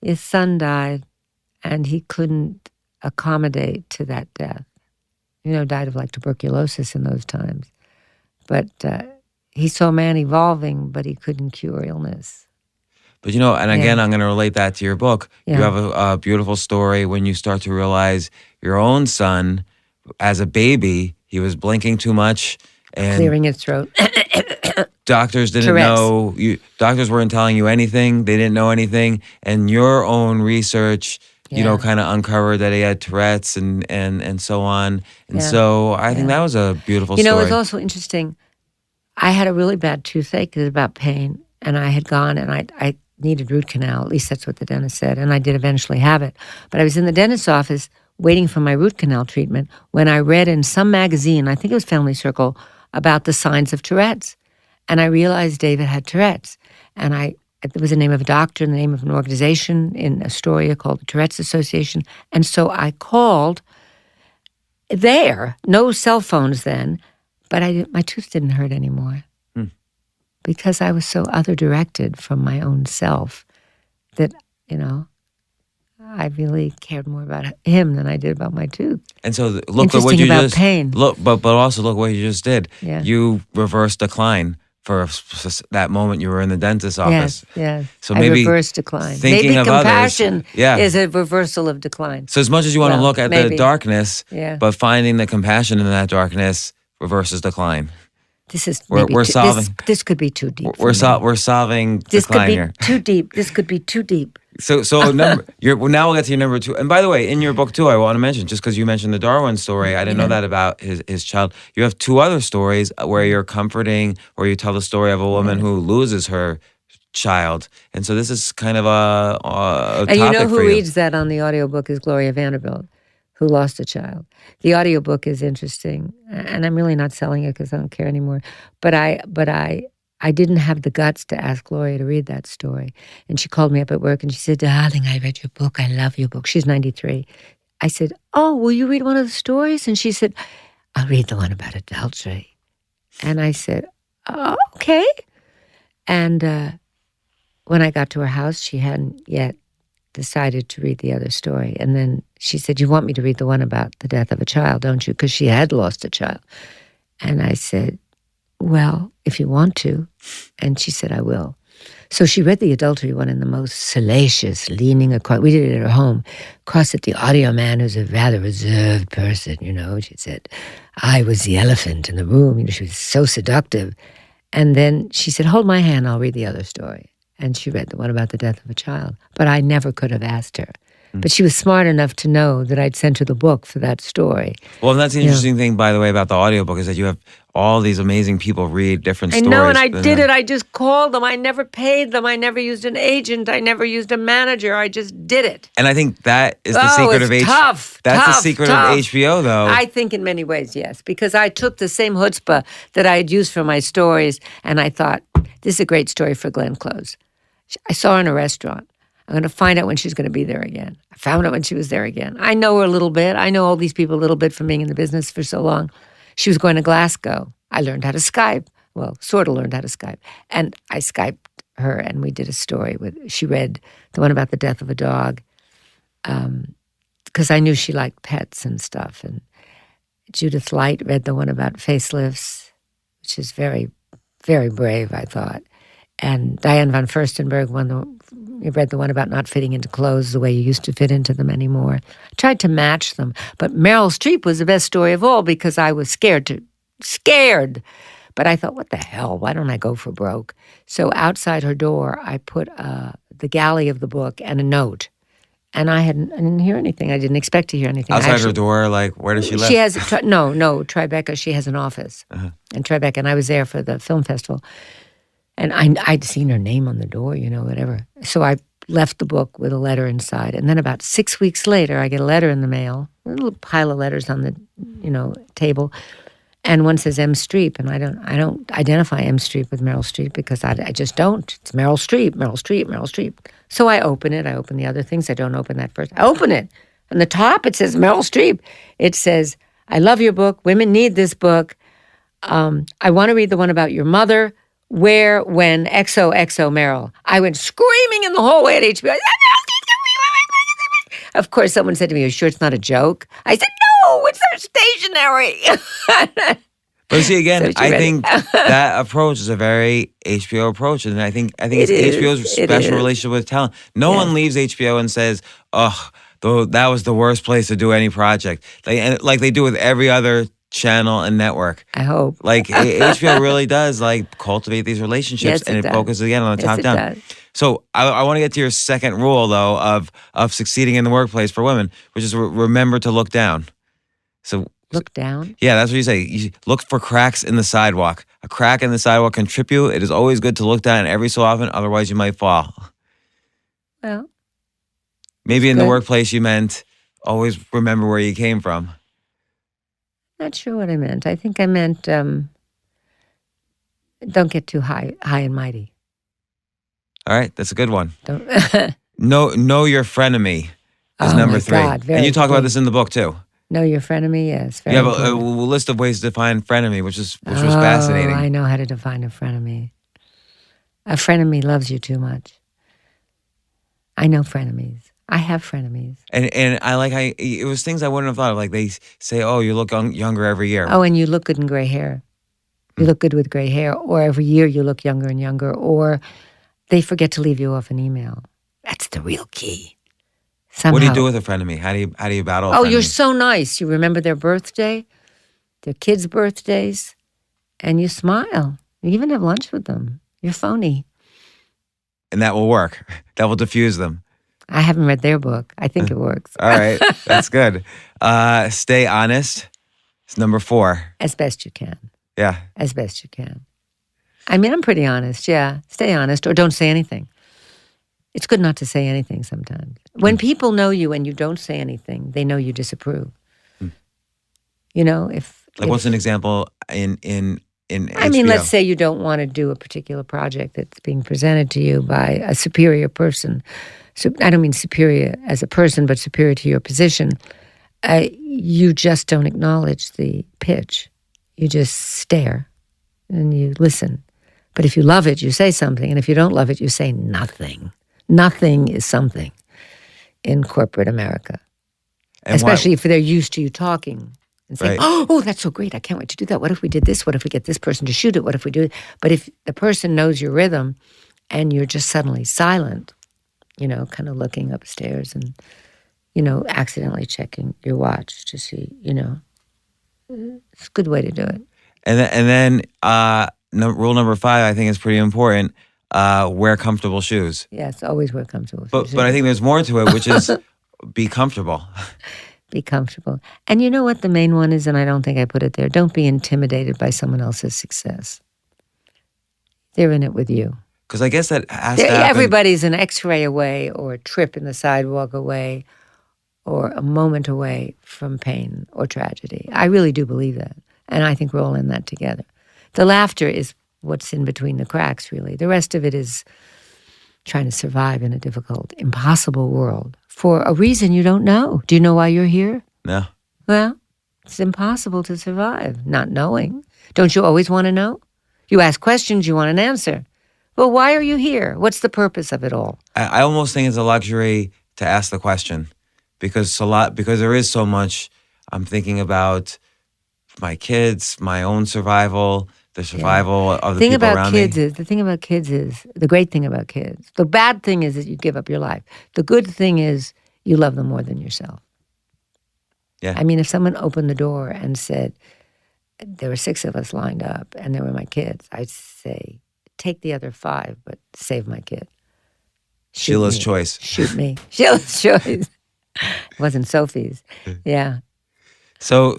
D: His son died, and he couldn't accommodate to that death. Died of like tuberculosis in those times. But he saw man evolving, but he couldn't cure illness.
A: But and again, I'm going to relate that to your book.
D: Yeah.
A: You have a beautiful story when you start to realize your own son, as a baby, he was blinking too much and
D: clearing his throat.
A: Doctors didn't
D: Tourette's.
A: know. Doctors weren't telling you anything. They didn't know anything, and your own research, kind of uncovered that he had Tourette's and so on. And so I think that was a beautiful story.
D: It was also interesting. I had a really bad toothache. It was about pain, and I had gone and I needed root canal. At least that's what the dentist said, and I did eventually have it. But I was in the dentist's office waiting for my root canal treatment when I read in some magazine, I think it was Family Circle, about the signs of Tourette's. And I realized David had Tourette's. And it was the name of a doctor and the name of an organization in Astoria called the Tourette's Association. And so I called there, no cell phones then, but my tooth didn't hurt anymore because I was so other-directed from my own self that, I really cared more about him than I did about my tooth.
A: And so look at what you
D: about
A: just
D: pain.
A: Look, but also look what you just did.
D: Yeah.
A: You reversed decline for that moment you were in the dentist's office.
D: Yes.
A: So
D: I
A: maybe
D: reversed decline.
A: Thinking
D: maybe
A: of
D: compassion
A: others,
D: is a reversal of decline.
A: So as much as you want to look at the darkness,
D: but
A: finding the compassion in that darkness reverses decline.
D: This is
A: we're solving.
D: This could be too deep.
A: We're solving
D: this
A: decline
D: could be
A: here.
D: too deep. This could be too deep.
A: So now we'll get to your number 2. And by the way, in your book too, I want to mention, just because you mentioned the Darwin story, I didn't know that about his child. You have 2 other stories where you're comforting, where you tell the story of a woman who loses her child. And so this is kind of a
D: and
A: topic
D: who
A: for you.
D: reads that on the audiobook is Gloria Vanderbilt, who lost a child. The audiobook is interesting, and I'm really not selling it because I don't care anymore. But I didn't have the guts to ask Gloria to read that story. And she called me up at work and she said, "Darling, I read your book. I love your book." She's 93. I said, "Oh, will you read one of the stories?" And she said, "I'll read the one about adultery." And I said, "Oh, okay." And when I got to her house, she hadn't yet decided to read the other story. And then she said, "You want me to read the one about the death of a child, don't you?" Because she had lost a child. And I said, "Well, if you want to." And she said, "I will." So she read the adultery one in the most salacious, leaning across. We did it at her home, across at the audio man, who's a rather reserved person, She said, "I was the elephant in the room." She was so seductive. And then she said, "Hold my hand, I'll read the other story." And she read the one about the death of a child. But I never could have asked her. But she was smart enough to know that I'd sent her the book for that story.
A: Well, and that's the interesting thing, by the way, about the audiobook is that you have all these amazing people read different stories.
D: I know, and I did it. I just called them. I never paid them. I never used an agent. I never used a manager. I just did it.
A: And I think that is the secret of
D: tough.
A: That's
D: tough,
A: the secret
D: tough.
A: of HBO, though.
D: I think in many ways, yes, because I took the same chutzpah that I had used for my stories, and I thought, This is a great story for Glenn Close. I saw her in a restaurant. I'm going to find out when she's going to be there again. I found out when she was there again. I know her a little bit. I know all these people a little bit from being in the business for so long. She was going to Glasgow. I learned how to Skype. Well, sort of learned how to Skype. And I Skyped her, and we did a story. She read the one about the death of a dog, because I knew she liked pets and stuff. And Judith Light read the one about facelifts, which is very, very brave, I thought. And Diane von Furstenberg read the one about not fitting into clothes the way you used to fit into them anymore. I tried to match them. But Meryl Streep was the best story of all because I was scared. But I thought, what the hell? Why don't I go for broke? So outside her door, I put the galley of the book and a note. And I didn't hear anything. I didn't expect to hear anything.
E: Outside her door, like, where does she live?
D: She has, Tribeca, she has an office. In Tribeca, and I was there for the film festival. And I'd seen her name on the door, whatever. So I left the book with a letter inside. And then about 6 weeks later, I get a letter in the mail, a little pile of letters on the, table. And one says M. Streep, and I don't identify M. Streep with Meryl Streep because I just don't. It's Meryl Streep, Meryl Streep, Meryl Streep. So I open it. I open the other things. I don't open that first. I open it. On the top, it says Meryl Streep. It says, I love your book. Women need this book. I want to read the one about your mother. Where, when, XOXO Meryl. I went screaming in the hallway at HBO. Of course, someone said to me, "Are you sure it's not a joke?" I said, "No, it's our stationery."
E: But see, again,
D: So
E: I think that approach is a very HBO approach, and I think it's HBO's special relationship with talent. No one leaves HBO and says, "Oh, that was the worst place to do any project," like they do with every other channel and network.
D: I hope.
E: Like HBO really does cultivate these relationships, and it focuses again on the top down.
D: Does.
E: So I want to get to your second rule though of succeeding in the workplace for women, which is remember to look down. So
D: look down.
E: Yeah, that's what you say. You look for cracks in the sidewalk. A crack in the sidewalk can trip you. It is always good to look down every so often, otherwise you might fall.
D: Well,
E: maybe in the workplace you meant always remember where you came from.
D: Not sure what I meant. I think I meant don't get too high and mighty.
E: All right, that's a good one.
D: Don't
E: know your frenemy is number 3.
D: God,
E: and you talk about this in the book too.
D: Know your frenemy, yes.
E: You have a list of ways to define frenemy, which was fascinating.
D: I know how to define a frenemy. A frenemy loves you too much. I know frenemies. I have frenemies.
E: And I like how it was things I wouldn't have thought of. Like they say, oh, you look younger every year.
D: Oh, and you look good in gray hair. You look good with gray hair. Or every year you look younger and younger. Or they forget to leave you off an email. That's the real key. Somehow.
E: What do you do with a frenemy? How do you battle a frenemy?
D: You're so nice. You remember their birthday, their kids' birthdays, and you smile. You even have lunch with them. You're phony.
E: And that will work. That will diffuse them.
D: I haven't read their book. I think it works.
E: All right. That's good. Stay honest. It's number 4.
D: As best you can.
E: Yeah.
D: As best you can. I mean, I'm pretty honest. Yeah. Stay honest or don't say anything. It's good not to say anything sometimes. When people know you and you don't say anything, they know you disapprove. You know, if
E: what's an example in HBO?
D: I mean, let's say you don't want to do a particular project that's being presented to you by a superior person. So I don't mean superior as a person, but superior to your position. You just don't acknowledge the pitch. You just stare and you listen. But if you love it, you say something. And if you don't love it, you say nothing. Nothing is something in corporate America. And especially if they're used to you talking and saying, oh, that's so great. I can't wait to do that. What if we did this? What if we get this person to shoot it? What if we do it? But if the person knows your rhythm and you're just suddenly silent, you know, kind of looking upstairs and, you know, accidentally checking your watch to see, you know, it's a good way to do it.
E: And then rule number 5, I think, is pretty important. Wear comfortable shoes.
D: Yes, always wear comfortable shoes.
E: But I think there's more to it, which is be comfortable.
D: Be comfortable. And you know what the main one is, and I don't think I put it there, don't be intimidated by someone else's success. They're in it with you.
E: Because I guess that has to happen.
D: Everybody's an X-ray away or a trip in the sidewalk away or a moment away from pain or tragedy. I really do believe that. And I think we're all in that together. The laughter is what's in between the cracks, really. The rest of it is trying to survive in a difficult, impossible world for a reason you don't know. Do you know why you're here?
E: No.
D: Well, it's impossible to survive not knowing. Don't you always want to know? You ask questions, you want an answer. Well, why are you here? What's the purpose of it all?
E: I almost think it's a luxury to ask the question because there is so much. I'm thinking about my kids, my own survival, the survival of the people around me.
D: The thing about kids is, the great thing about kids, the bad thing is that you give up your life. The good thing is you love them more than yourself.
E: Yeah.
D: I mean, if someone opened the door and said, there were 6 of us lined up and they were my kids, I'd say, take the other 5, but save my kid. Shoot
E: Sheila's
D: me.
E: choice.
D: Shoot me. Sheila's choice. It wasn't Sophie's. Yeah.
E: So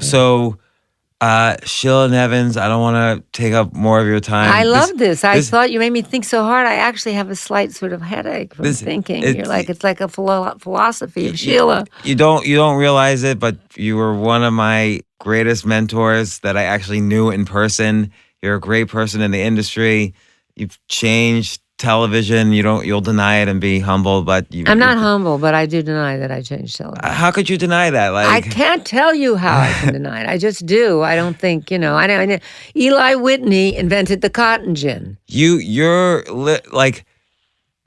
E: Sheila Nevins, I don't want to take up more of your time.
D: I love this. I thought you made me think so hard. I actually have a slight sort of headache from thinking. It's like a philosophy of Sheila.
E: You don't realize it, but you were one of my greatest mentors that I actually knew in person. You're a great person in the industry. You've changed television. You'll deny it and be humble, but
D: I'm not humble, but I do deny that I changed television.
E: How could you deny that?
D: I can't tell you how I can deny it. I just do. I don't think, Eli Whitney invented the cotton gin.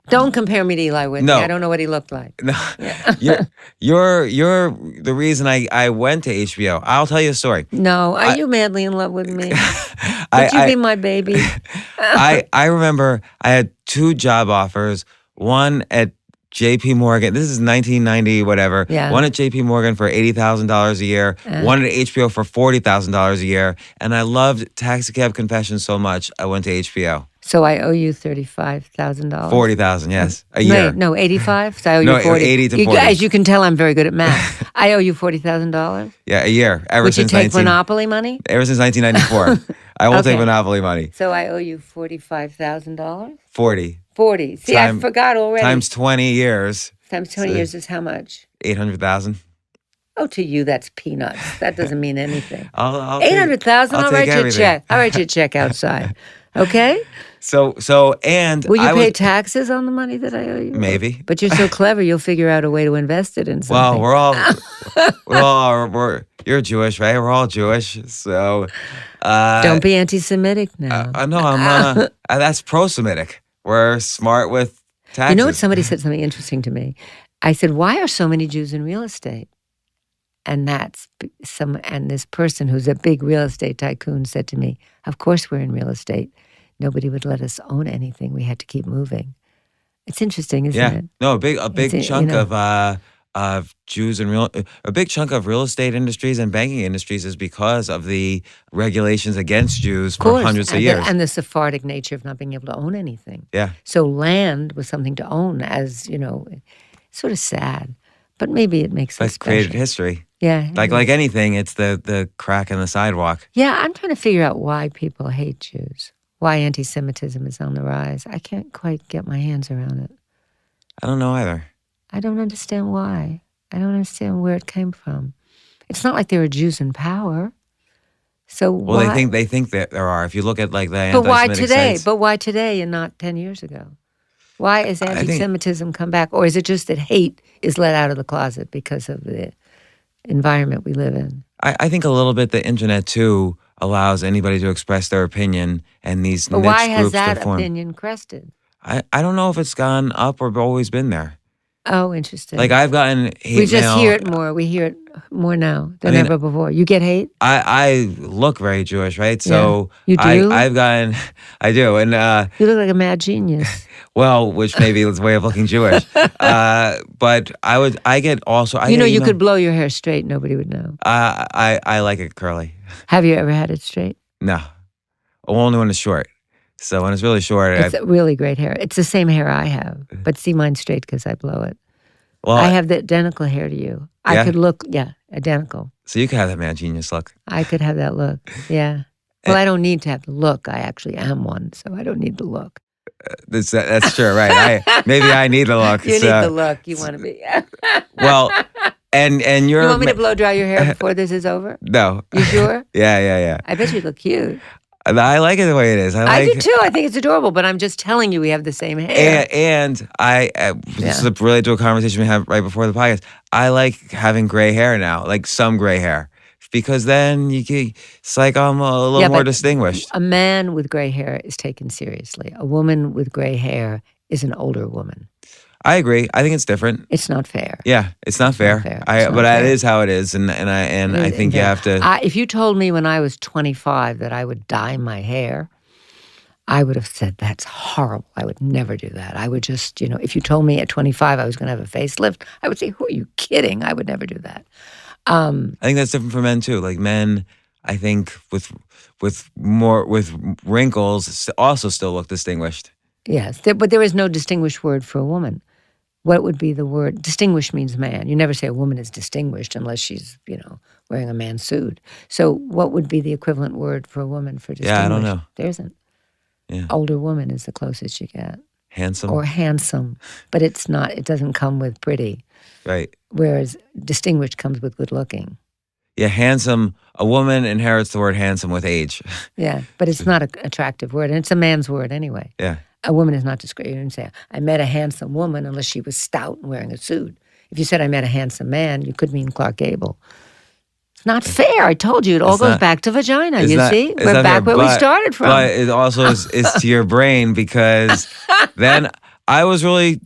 D: Don't compare me to Eli Whitney.
E: No.
D: I don't know what he looked like.
E: No, you're the reason I went to HBO. I'll tell you a story.
D: No, are you madly in love with me? Could you be my baby?
E: I remember I had 2 job offers. One at JP Morgan. This is 1990, whatever.
D: Yeah.
E: One at JP Morgan for $80,000 a year. One at HBO for $40,000 a year. And I loved Taxi Cab Confessions so much, I went to HBO.
D: So I owe you $35,000.
E: $40,000, yes, a year.
D: No, 85. So I owe you 40.
E: 80 to 40.
D: As you can tell, I'm very good at math. I owe you $40,000.
E: Yeah, a year.
D: Would you take Monopoly money?
E: Ever since 1994. I will
D: Okay.
E: take Monopoly money.
D: So I owe you $45,000.
E: 40.
D: 40. See, I forgot already.
E: Times 20 years.
D: Times 20 years is how much?
E: 800,000.
D: Oh, to you, that's peanuts. That doesn't mean anything.
E: I'll
D: 800,000. I'll write you a
E: everything.
D: check. I'll write you a check outside. Okay?
E: And
D: Will you
E: I
D: pay
E: was,
D: taxes on the money that I owe you?
E: Maybe.
D: But you're so clever, you'll figure out a way to invest it in something.
E: Well, you're Jewish, right? We're all Jewish, so.
D: Don't be anti-Semitic now.
E: No, I'm. That's pro-Semitic. We're smart with taxes.
D: You know what? Somebody said something interesting to me. I said, "Why are so many Jews in real estate?" And this person who's a big real estate tycoon said to me, "Of course we're in real estate. Nobody would let us own anything. We had to keep moving." It's interesting, isn't it?
E: No, a big chunk of Jews and a big chunk of real estate industries and banking industries is because of the regulations against Jews for hundreds of years.
D: And the Sephardic nature of not being able to own anything.
E: Yeah.
D: So land was something to own, as sort of sad, but maybe it makes us special.
E: Created history.
D: Yeah.
E: Like anything, it's the crack in the sidewalk.
D: Yeah, I'm trying to figure out why people hate Jews. Why anti-Semitism is on the rise. I can't quite get my hands around it.
E: I don't know either.
D: I don't understand why. I don't understand where it came from. It's not like there are Jews in power. So
E: well,
D: why?
E: they think that there are. If you look at the
D: But why
E: anti-Semitic
D: today?
E: sites.
D: But why today and not 10 years ago? Why is anti-Semitism come back? Or is it just that hate is let out of the closet because of the environment we live in?
E: I think a little bit the internet too allows anybody to express their opinion, and these
D: But
E: niche
D: why has
E: groups
D: that
E: to form.
D: opinion crested?
E: I don't know if it's gone up or always been there.
D: Oh, interesting.
E: Like I've gotten hate
D: we just
E: mail.
D: hear it more. We hear it more now than ever before. You get hate?
E: I look very Jewish, right? So
D: You do?
E: I do, and
D: You look like a mad genius.
E: well, which maybe is a way of looking Jewish. But I get also.
D: You could blow your hair straight. Nobody would know.
E: I like it curly.
D: Have you ever had it straight?
E: No, only when it's short. So when it's really short,
D: It's really great hair. It's the same hair I have, but see mine's straight because I blow it.
E: well,
D: I have the identical hair to you. I
E: Yeah?
D: could look, identical.
E: so you could have that man genius look.
D: I could have that look. Yeah. Well, I don't need to have the look. I actually am one, so I don't need the look.
E: That's true, right? Maybe I need the look.
D: You need
E: so-
D: the look. You want to be.
E: Well, and you're.
D: You want me to blow dry your hair before this is over?
E: No.
D: You sure?
E: Yeah.
D: I bet you look cute.
E: I like it the way it is.
D: I do too. I think it's adorable, but I'm just telling you we have the same hair.
E: And this is related to a conversation we had right before the podcast. I like having gray hair now, like some gray hair, because then it's like I'm a little more distinguished.
D: A man with gray hair is taken seriously. A woman with gray hair is an older woman.
E: I agree. I think it's different.
D: It's not fair.
E: Yeah, it's not fair. That is how it is, and I think you have to.
D: If you told me when I was 25 that I would dye my hair, I would have said that's horrible. I would never do that. I would just, if you told me at 25 I was going to have a facelift, I would say, "Who are you kidding? I would never do that."
E: I think that's different for men too. Like men, I think with wrinkles also still look distinguished.
D: Yes, but there is no distinguished word for a woman. What would be the word? Distinguished means man. You never say a woman is distinguished unless she's, wearing a man's suit. So what would be the equivalent word for a woman for distinguished?
E: Yeah, I don't know.
D: There isn't.
E: Yeah.
D: Older woman is the closest you get.
E: Handsome.
D: Or handsome. But it's not, it doesn't come with pretty.
E: Right.
D: Whereas distinguished comes with good looking.
E: Yeah, handsome. A woman inherits the word handsome with age.
D: Yeah, but it's not an attractive word. And it's a man's word anyway.
E: Yeah.
D: A woman is not described. You didn't say, I met a handsome woman unless she was stout and wearing a suit. If you said, I met a handsome man, you could mean Clark Gable. It's not fair. I told you. It all goes back to vagina. You see? We're back where we started from.
E: But it also is to your brain, because then I was really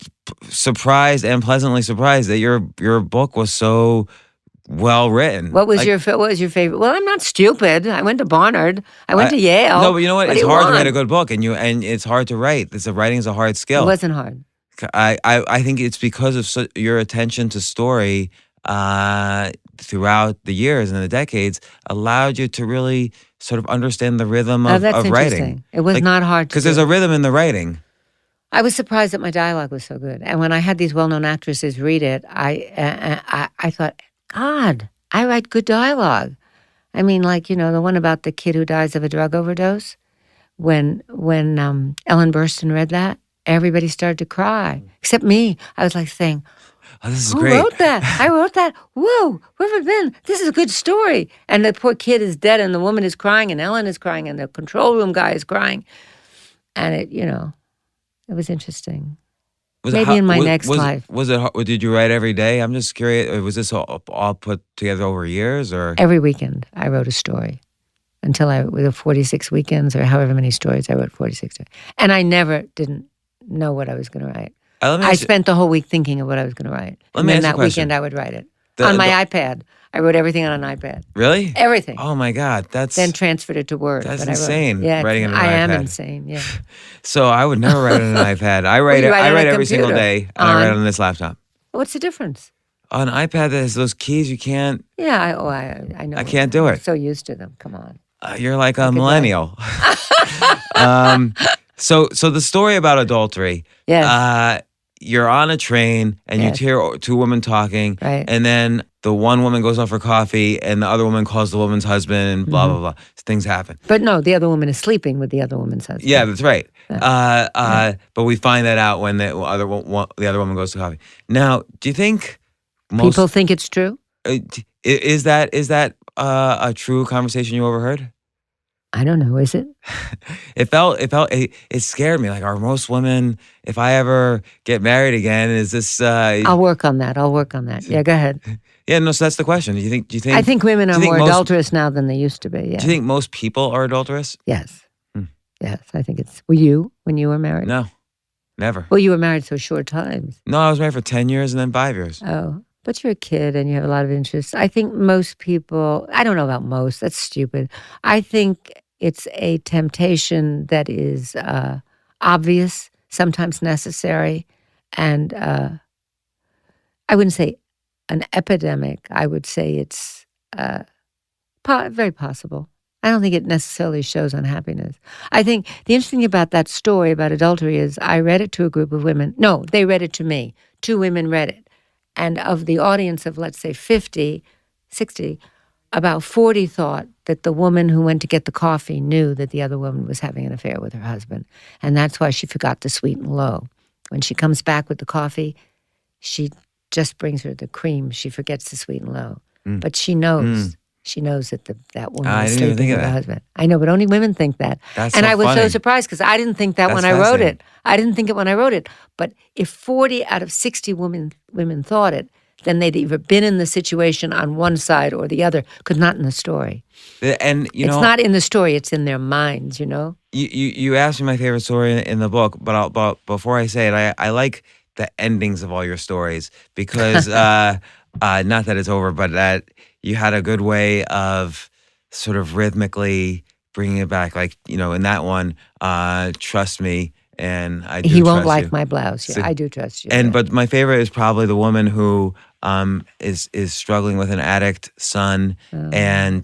E: surprised and pleasantly surprised that your book was so well written.
D: What was your favorite? Well, I'm not stupid. I went to Barnard. I went to Yale.
E: No, but you know what? It's hard to write a good book, and it's hard to write. Writing is a hard skill.
D: It wasn't hard.
E: I think it's because of your attention to story throughout the years and the decades allowed you to really sort of understand the rhythm of writing.
D: It was not hard to do.
E: Because there's a rhythm in the writing.
D: I was surprised that my dialogue was so good. And when I had these well-known actresses read it, I thought, God, I write good dialogue. I mean, like, the one about the kid who dies of a drug overdose. When Ellen Burstyn read that, everybody started to cry, except me. I was like saying,
E: "Oh, this is
D: who
E: great."
D: Who wrote that? I wrote that. Whoa, where have I been? This is a good story. And the poor kid is dead, and the woman is crying, and Ellen is crying, and the control room guy is crying. And it was interesting. Maybe in my next life.
E: Was it? Did you write every day? I'm just curious. Was this all put together over years, or
D: every weekend I wrote a story until with the 46 weekends or however many stories I wrote 46. And I didn't know what I was going to write. I spent the whole week thinking of what I was going to write, and then that weekend I would write it on my iPad. I wrote everything on an iPad.
E: Really?
D: Everything.
E: Oh my God,
D: then transferred it to Word.
E: That's insane. Writing on an iPad.
D: I am insane. Yeah.
E: So I would never write on an iPad. I write every single day, and I write on this laptop.
D: What's the difference?
E: On an iPad, there's those keys you can't.
D: Yeah, I know.
E: I can't do it.
D: I'm so used to them. Come on.
E: You're like a millennial. So the story about adultery.
D: Yes.
E: You're on a train and you hear two women talking,
D: right.
E: And then the one woman goes out for coffee and the other woman calls the woman's husband and blah, blah, blah. Things happen.
D: But no, the other woman is sleeping with the other woman's husband.
E: Yeah, that's right. But we find that out when the other woman goes to coffee. Now, do you think
D: people think it's true?
E: Is that a true conversation you overheard?
D: I don't know. Is it?
E: It scared me. Like, are most women, if I ever get married again, is this?
D: I'll work on that. Yeah, go ahead.
E: Yeah, no. So that's the question. Do you think?
D: I think women are more adulterous now than they used to be. Yeah.
E: Do you think most people are adulterous?
D: Yes. Yes, I think it's. Were you when you were married?
E: No, never.
D: Well, you were married so short times.
E: No, I was married for 10 years and then 5 years.
D: Oh. But you're a kid and you have a lot of interests. I think most people, I don't know about most, that's stupid. I think it's a temptation that is obvious, sometimes necessary, and I wouldn't say an epidemic. I would say it's very possible. I don't think it necessarily shows unhappiness. I think the interesting thing about that story about adultery is I read it to a group of women. No, they read it to me. 2 women read it. And of the audience of, let's say, 50, 60, about 40 thought that the woman who went to get the coffee knew that the other woman was having an affair with her husband. And that's why she forgot to sweeten low. When she comes back with the coffee, she just brings her the cream. She forgets to sweeten low. But she knows. She knows that that woman
E: I
D: is
E: didn't even
D: sleeping
E: think of
D: with her
E: that.
D: husband. I know, but only women think that.
E: That's
D: and
E: so
D: I was so
E: funny.
D: surprised because I didn't think that
E: That's
D: when I wrote
E: fascinating.
D: it. I didn't think it when I wrote it. But if 40 out of 60 women thought it, then they'd either been in the situation on one side or the other, because not in the story.
E: And
D: It's not in the story, it's in their minds, you know?
E: You asked me my favorite story in the book, but before I say it, I like the endings of all your stories because not that it's over, but that you had a good way of sort of rhythmically bringing it back. Like, in that one, trust me, and I do
D: He won't
E: trust
D: like
E: you.
D: my blouse. Yeah,
E: So-
D: I do trust you.
E: And
D: yeah.
E: but my favorite is probably the woman who is struggling with an addict son and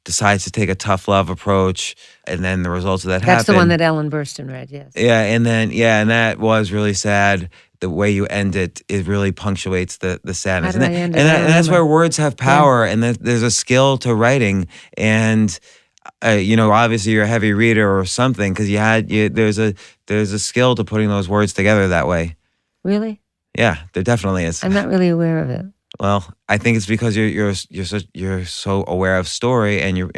E: decides to take a tough love approach, and then the results of that happen.
D: That's the one that Ellen Burstyn read, yes.
E: Yeah, and that was really sad. The way you end it really punctuates the sadness.
D: How did I end it? I don't
E: And that's
D: remember.
E: where words have power, and there's a skill to writing. And obviously you're a heavy reader or something because there's a skill to putting those words together that way.
D: Really?
E: Yeah, there definitely is.
D: I'm not really aware of it.
E: Well, I think it's because you're so aware of story and you.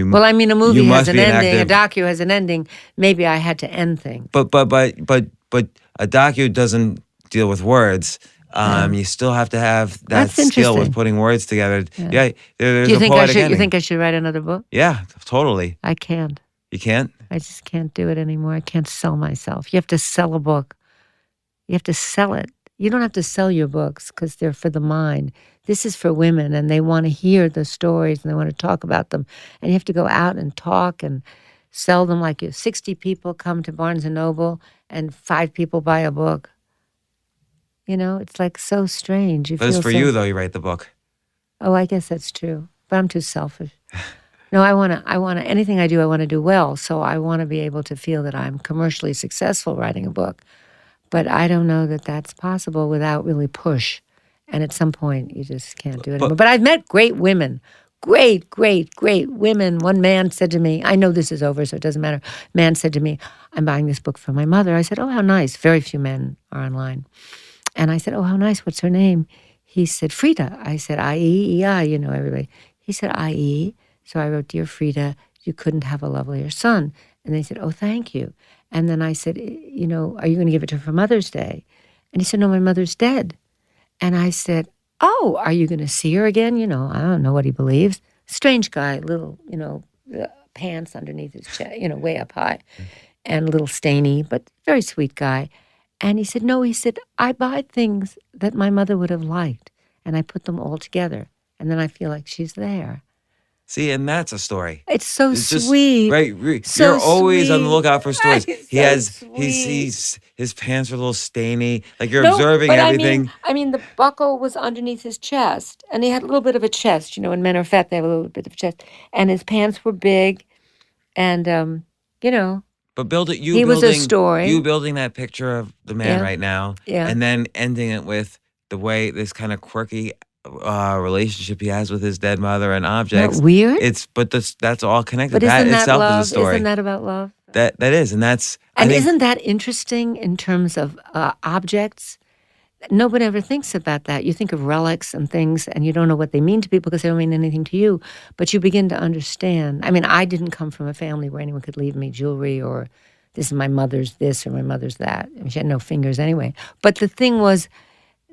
D: Well, I mean, a movie
E: you
D: has
E: must
D: an
E: be
D: ending, a
E: active-
D: docu has an ending. Maybe I had to end things.
E: But a docu doesn't deal with words. You still have to have that
D: That's
E: skill with
D: interesting.
E: putting words together. Yeah, there's
D: Do you
E: a
D: think I
E: poetic
D: should? You
E: ending.
D: think I should write another book?
E: Yeah, totally.
D: I can't.
E: You can't.
D: I just can't do it anymore. I can't sell myself. You have to sell a book. You have to sell it. You don't have to sell your books because they're for the mind. This is for women, and they want to hear the stories and they want to talk about them. And you have to go out and talk and sell them like 60 people come to Barnes & Noble and 5 people buy a book. It's like so strange.
E: But it's for you though. You write the book.
D: Oh, I guess that's true. But I'm too selfish. No, I want to, anything I do, I want to do well. So I want to be able to feel that I'm commercially successful writing a book. But I don't know that that's possible without really push. And at some point, you just can't do it anymore. But I've met great women, great women. One man said to me, I know this is over, so it doesn't matter. Man said to me, I'm buying this book for my mother. I said, oh, how nice. Very few men are online. And I said, oh, how nice. What's her name? He said, Frida. I said, I-E-E-I, everybody. He said, I-E. So I wrote, Dear Frida, you couldn't have a lovelier son. And they said, oh, thank you. And then I said, are you going to give it to her for Mother's Day? And he said, no, my mother's dead. And I said, oh, are you going to see her again? I don't know what he believes. Strange guy, little, pants underneath his chest, way up high, and a little stainy, but very sweet guy. And he said, no, he said, I buy things that my mother would have liked, and I put them all together, and then I feel like she's there.
E: See, and that's a story.
D: It's so
E: It's just-
D: sweet.
E: right.
D: So
E: You're always on the
D: sweet.
E: lookout for stories.
D: It's
E: He's his pants are a little stainy. Like you're
D: No,
E: observing
D: but
E: everything.
D: I mean, the buckle was underneath his chest, and he had a little bit of a chest. When men are fat, they have a little bit of a chest, and his pants were big, and
E: But
D: he was a story.
E: You building that picture of the man
D: Yeah.
E: right now,
D: Yeah.
E: and then ending it with the way this kind of quirky relationship he has with his dead mother and objects.
D: Isn't that weird?
E: That's all connected.
D: But
E: That
D: isn't that
E: itself
D: love?
E: is a story.
D: Isn't that about love?
E: That is, and that's.
D: And
E: I think,
D: isn't that interesting in terms of objects? Nobody ever thinks about that. You think of relics and things, and you don't know what they mean to people because they don't mean anything to you. But you begin to understand. I mean, I didn't come from a family where anyone could leave me jewelry or this is my mother's this or my mother's that. I mean, she had no fingers anyway. But the thing was,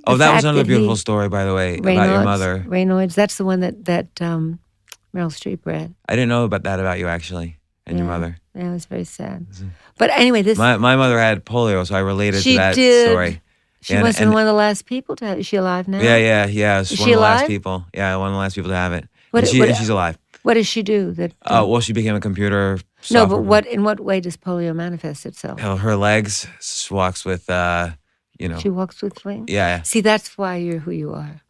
E: that was
D: fact
E: another
D: that
E: beautiful story, by the way, about your mother.
D: Reynolds, that's the one that Meryl Streep read.
E: I didn't know about that about you actually, and your mother.
D: Yeah, it was very sad. But anyway,
E: My mother had polio, so I related
D: She
E: to that
D: did.
E: story.
D: She must have been one of the last people to have. Is she alive now?
E: Yeah. It's
D: Is
E: one
D: she
E: of the last
D: alive?
E: people. Yeah, one of the last people to have it.
D: What-
E: And
D: what-
E: she's alive.
D: What does she do?
E: Well, she became a computer.
D: No,
E: software-
D: but in what way does polio manifest itself?
E: Her legs. She walks with,
D: She walks with wings?
E: Yeah.
D: See, that's why you're who you are.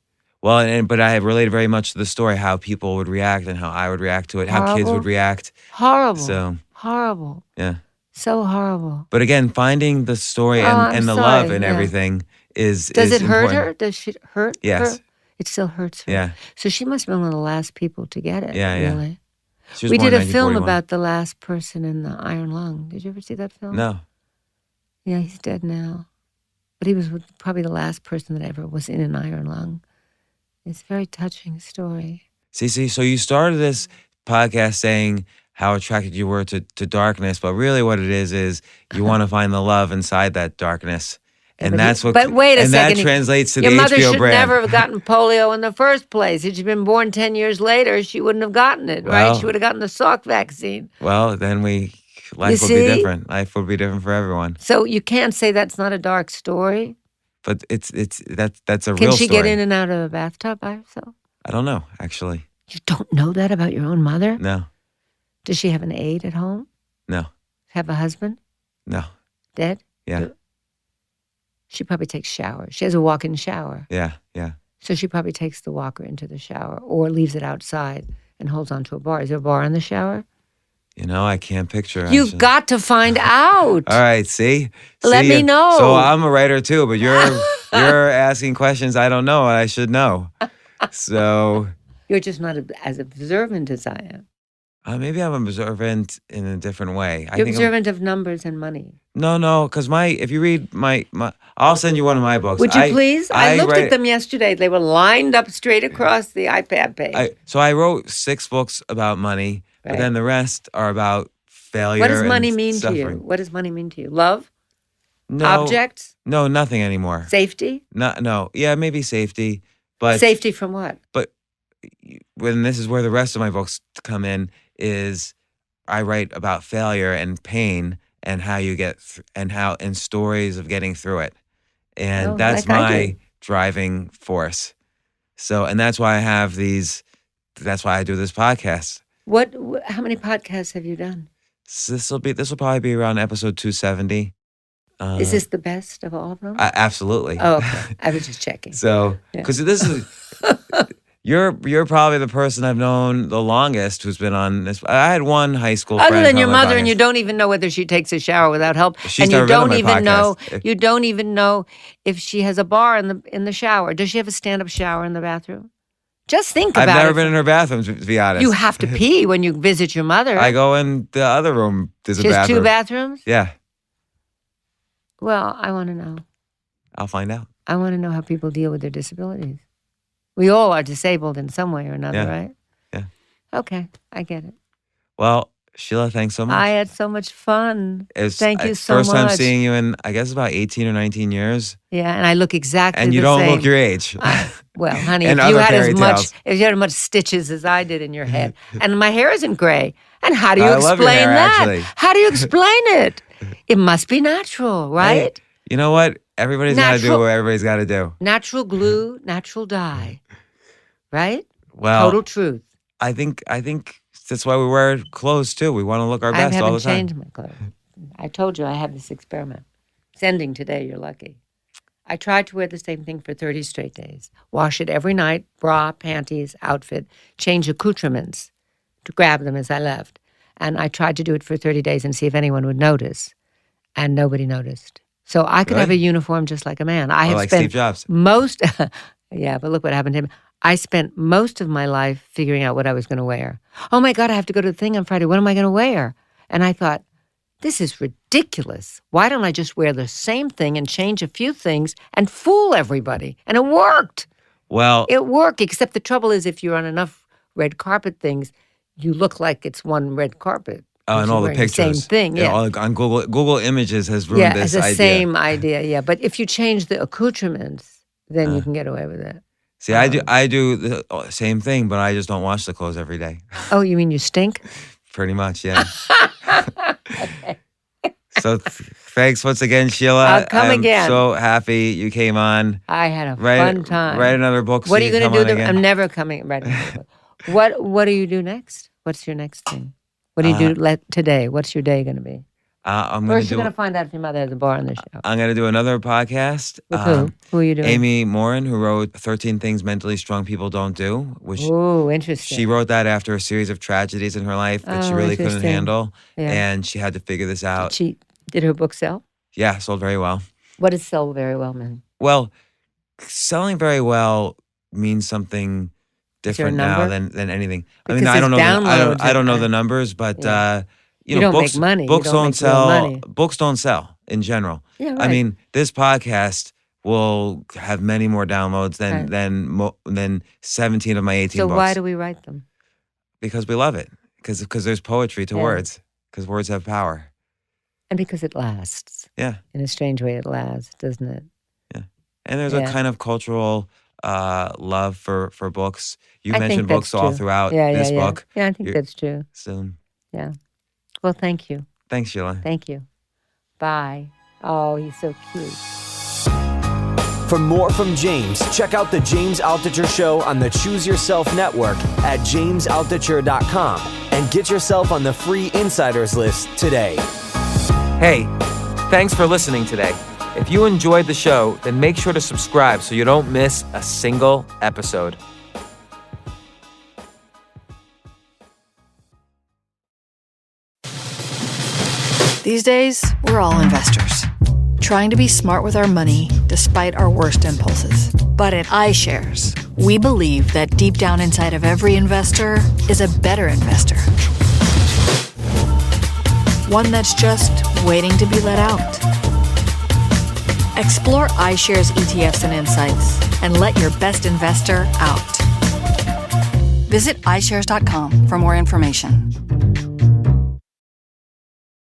E: Well, but I have related very much to the story, how people would react and how I would react to it, how kids
D: Horrible.
E: would react.
D: Horrible.
E: So,
D: Horrible.
E: yeah.
D: So horrible.
E: But again, finding the story
D: I'm
E: and the
D: sorry,
E: love and
D: yeah.
E: everything is
D: Does it hurt
E: important.
D: her? Does she hurt
E: Yes.
D: her? It still hurts her.
E: Yeah.
D: So she must have been one of the last people to get it,
E: Yeah, yeah.
D: really.
E: She was
D: We
E: born
D: did
E: in
D: a film
E: 1941.
D: about the last person in the iron lung. Did you ever see that film?
E: No.
D: Yeah, he's dead now. But he was probably the last person that ever was in an iron lung. It's a very touching story.
E: See, so you started this podcast saying how attracted you were to darkness, but really what it is you want to find the love inside that darkness. And that's what.
D: But wait a
E: and
D: second.
E: that translates to the
D: your mother
E: HBO
D: should
E: brand.
D: never have gotten polio in the first place. If she'd been born 10 years later, she wouldn't have gotten it, right?
E: Well-
D: She would have gotten the Salk vaccine.
E: Well, then life would
D: see?
E: be different. Life would be different for everyone.
D: So you can't say that's not a dark story.
E: But that's a real
D: Can she
E: story.
D: get in and out of a bathtub by herself?
E: I don't know, actually.
D: You don't know that about your own mother?
E: No,
D: Does she have an aide at home?
E: no,
D: Have a husband?
E: no.
D: Dead?
E: Yeah,
D: She probably takes showers. She has a walk-in shower.
E: yeah.
D: So she probably takes the walker into the shower or leaves it outside and holds onto a bar. Is there a bar in the shower?
E: I can't picture.
D: You've
E: actually.
D: got to find out.
E: All right, see?
D: Let me know.
E: So I'm a writer too, but you're asking questions I don't know and I should know. So
D: You're just not as observant as I am.
E: maybe I'm observant in a different way.
D: You're observant of numbers and money.
E: No, because if you read my, I'll send you one of my books.
D: Would you please? I looked
E: write-
D: at them yesterday. They were lined up straight across the iPad page.
E: So I wrote 6 books about money, but
D: Right.
E: then the rest are about failure.
D: What does money
E: and
D: mean
E: suffering.
D: to you? What does money mean to you? Love?
E: No,
D: Objects?
E: No, nothing anymore.
D: Safety?
E: No. Yeah, maybe safety, but
D: Safety from what?
E: But when this is where the rest of my books come in, is I write about failure and pain and how you get and stories of getting through it, and
D: Oh,
E: that's
D: like I
E: my
D: do.
E: driving force. So, and that's why I have these. That's why I do this podcast.
D: How many podcasts have you done?
E: So this will probably be around episode 270.
D: Is this the best of all of them?
E: Absolutely.
D: Oh, okay. I was just checking.
E: So,
D: Yeah.
E: because this is, you're probably the person I've known the longest who's been on this. I had one high school friend.
D: Other than your
E: on my
D: mother, and
E: podcast.
D: you don't even know whether she takes a shower without help,
E: She's
D: and you
E: never been on
D: don't
E: my
D: even know.
E: podcast.
D: You don't even know if she has a bar in the shower. Does she have a stand-up shower in the bathroom? Just think
E: I've
D: about it.
E: never been in her bathroom, to be honest.
D: You have to pee when you visit your mother.
E: I go in the other room. There's
D: She
E: a
D: has
E: bathroom.
D: 2 bathrooms?
E: Yeah,
D: Well, I want to know.
E: I'll find out.
D: I want to know how people deal with their disabilities. We all are disabled in some way or another,
E: Yeah.
D: right?
E: Yeah.
D: Okay, I get it.
E: Well, Sheila, thanks so much.
D: I had so much fun.
E: It's
D: Thank you so
E: first time
D: much.
E: seeing you in, I guess, about 18 or 19 years.
D: Yeah, and I look exactly
E: And you
D: the
E: don't
D: same.
E: look your age.
D: Well, honey,
E: And
D: if you
E: other
D: had
E: fairy tales.
D: if you had as much stitches as I did in your head, and my hair isn't gray, and how do you
E: I love your
D: explain
E: hair,
D: that?
E: actually.
D: How do you explain it? It must be natural, right?
E: Hey, you know what? Everybody's got to do
D: Natural-
E: what everybody's got to do.
D: Natural glue, natural dye, right?
E: Well,
D: Total truth.
E: I think that's why we wear clothes too. We want to look our
D: I
E: best all
D: haven't
E: the time.
D: changed my clothes. I told you I have this experiment. It's ending today. You're lucky. I tried to wear the same thing for 30 straight days. Wash it every night, bra, panties, outfit, change accoutrements to grab them as I left. And I tried to do it for 30 days and see if anyone would notice. And nobody noticed. So I could have a
E: Really?
D: uniform just like a man. I have
E: like
D: spent
E: Steve Jobs.
D: most, yeah, but look what happened to him. I spent most of my life figuring out what I was going to wear. Oh my God, I have to go to the thing on Friday. What am I going to wear? And I thought, this is ridiculous. Why don't I just wear the same thing and change a few things and fool everybody? And it worked.
E: Well,
D: It worked, except the trouble is if you're on enough red carpet things, you look like it's one red carpet.
E: and
D: You're
E: all the
D: wearing
E: pictures.
D: Same thing, yeah.
E: On Google Images has ruined
D: Yeah,
E: this
D: it's the
E: idea.
D: same idea, yeah. But if you change the accoutrements, then you can get away with it.
E: See, I do the same thing, but I just don't wash the clothes every day.
D: Oh, you mean you stink?
E: Pretty much, yeah. So thanks once again, Sheila.
D: I'll come
E: I'm
D: again.
E: so happy you came on.
D: I had a
E: Write,
D: fun time.
E: Write another book. So
D: What are you
E: can
D: going
E: come
D: to
E: on
D: do?
E: again.
D: I'm never coming. Right. What do you do next? What's your next thing? What do you do today? What's your day going to be?
E: I'm going
D: First, you're going to find out if your mother has a bar on the show.
E: I'm going to do another podcast.
D: With who? Who are you doing?
E: Amy Morin, who wrote 13 Things Mentally Strong People Don't Do, which
D: Oh, interesting.
E: she wrote that after a series of tragedies in her life that she
D: Oh,
E: really couldn't
D: interesting.
E: handle.
D: Yeah.
E: And she had to figure this out.
D: Did her book sell?
E: Yeah, sold very well.
D: What does sell very well mean?
E: Well, selling very well means something different now
D: number?
E: than anything.
D: Because
E: I don't know.
D: there's downloads
E: I don't know
D: and-
E: the numbers, but
D: Yeah.
E: you
D: You
E: know,
D: don't
E: books
D: make money. You
E: Books
D: don't
E: don't
D: make real
E: sell.
D: money.
E: Books don't sell in general.
D: Yeah, right.
E: I mean, this podcast will have many more downloads than 17 of my 18
D: So
E: books.
D: why do we write them?
E: Because we love it. Because there's poetry to
D: Yeah.
E: words. Because words have power.
D: And because it lasts.
E: Yeah.
D: In a strange way, it lasts, doesn't it?
E: Yeah. And there's a kind of cultural love for books. You
D: I think
E: mentioned books
D: that's
E: all
D: true.
E: throughout this book.
D: Yeah, I think that's true.
E: So,
D: Yeah. Well, thank you.
E: thanks, Sheila.
D: Thank you. Bye. Oh, he's so cute.
C: For more from James, check out The James Altucher Show on the Choose Yourself Network at jamesaltucher.com and get yourself on the free insiders list today.
E: Hey, thanks for listening today. If you enjoyed the show, then make sure to subscribe so you don't miss a single episode.
F: These days, we're all investors, trying to be smart with our money despite our worst impulses. But at iShares, we believe that deep down inside of every investor is a better investor. One that's just waiting to be let out. Explore iShares ETFs and insights and let your best investor out. Visit iShares.com for more information.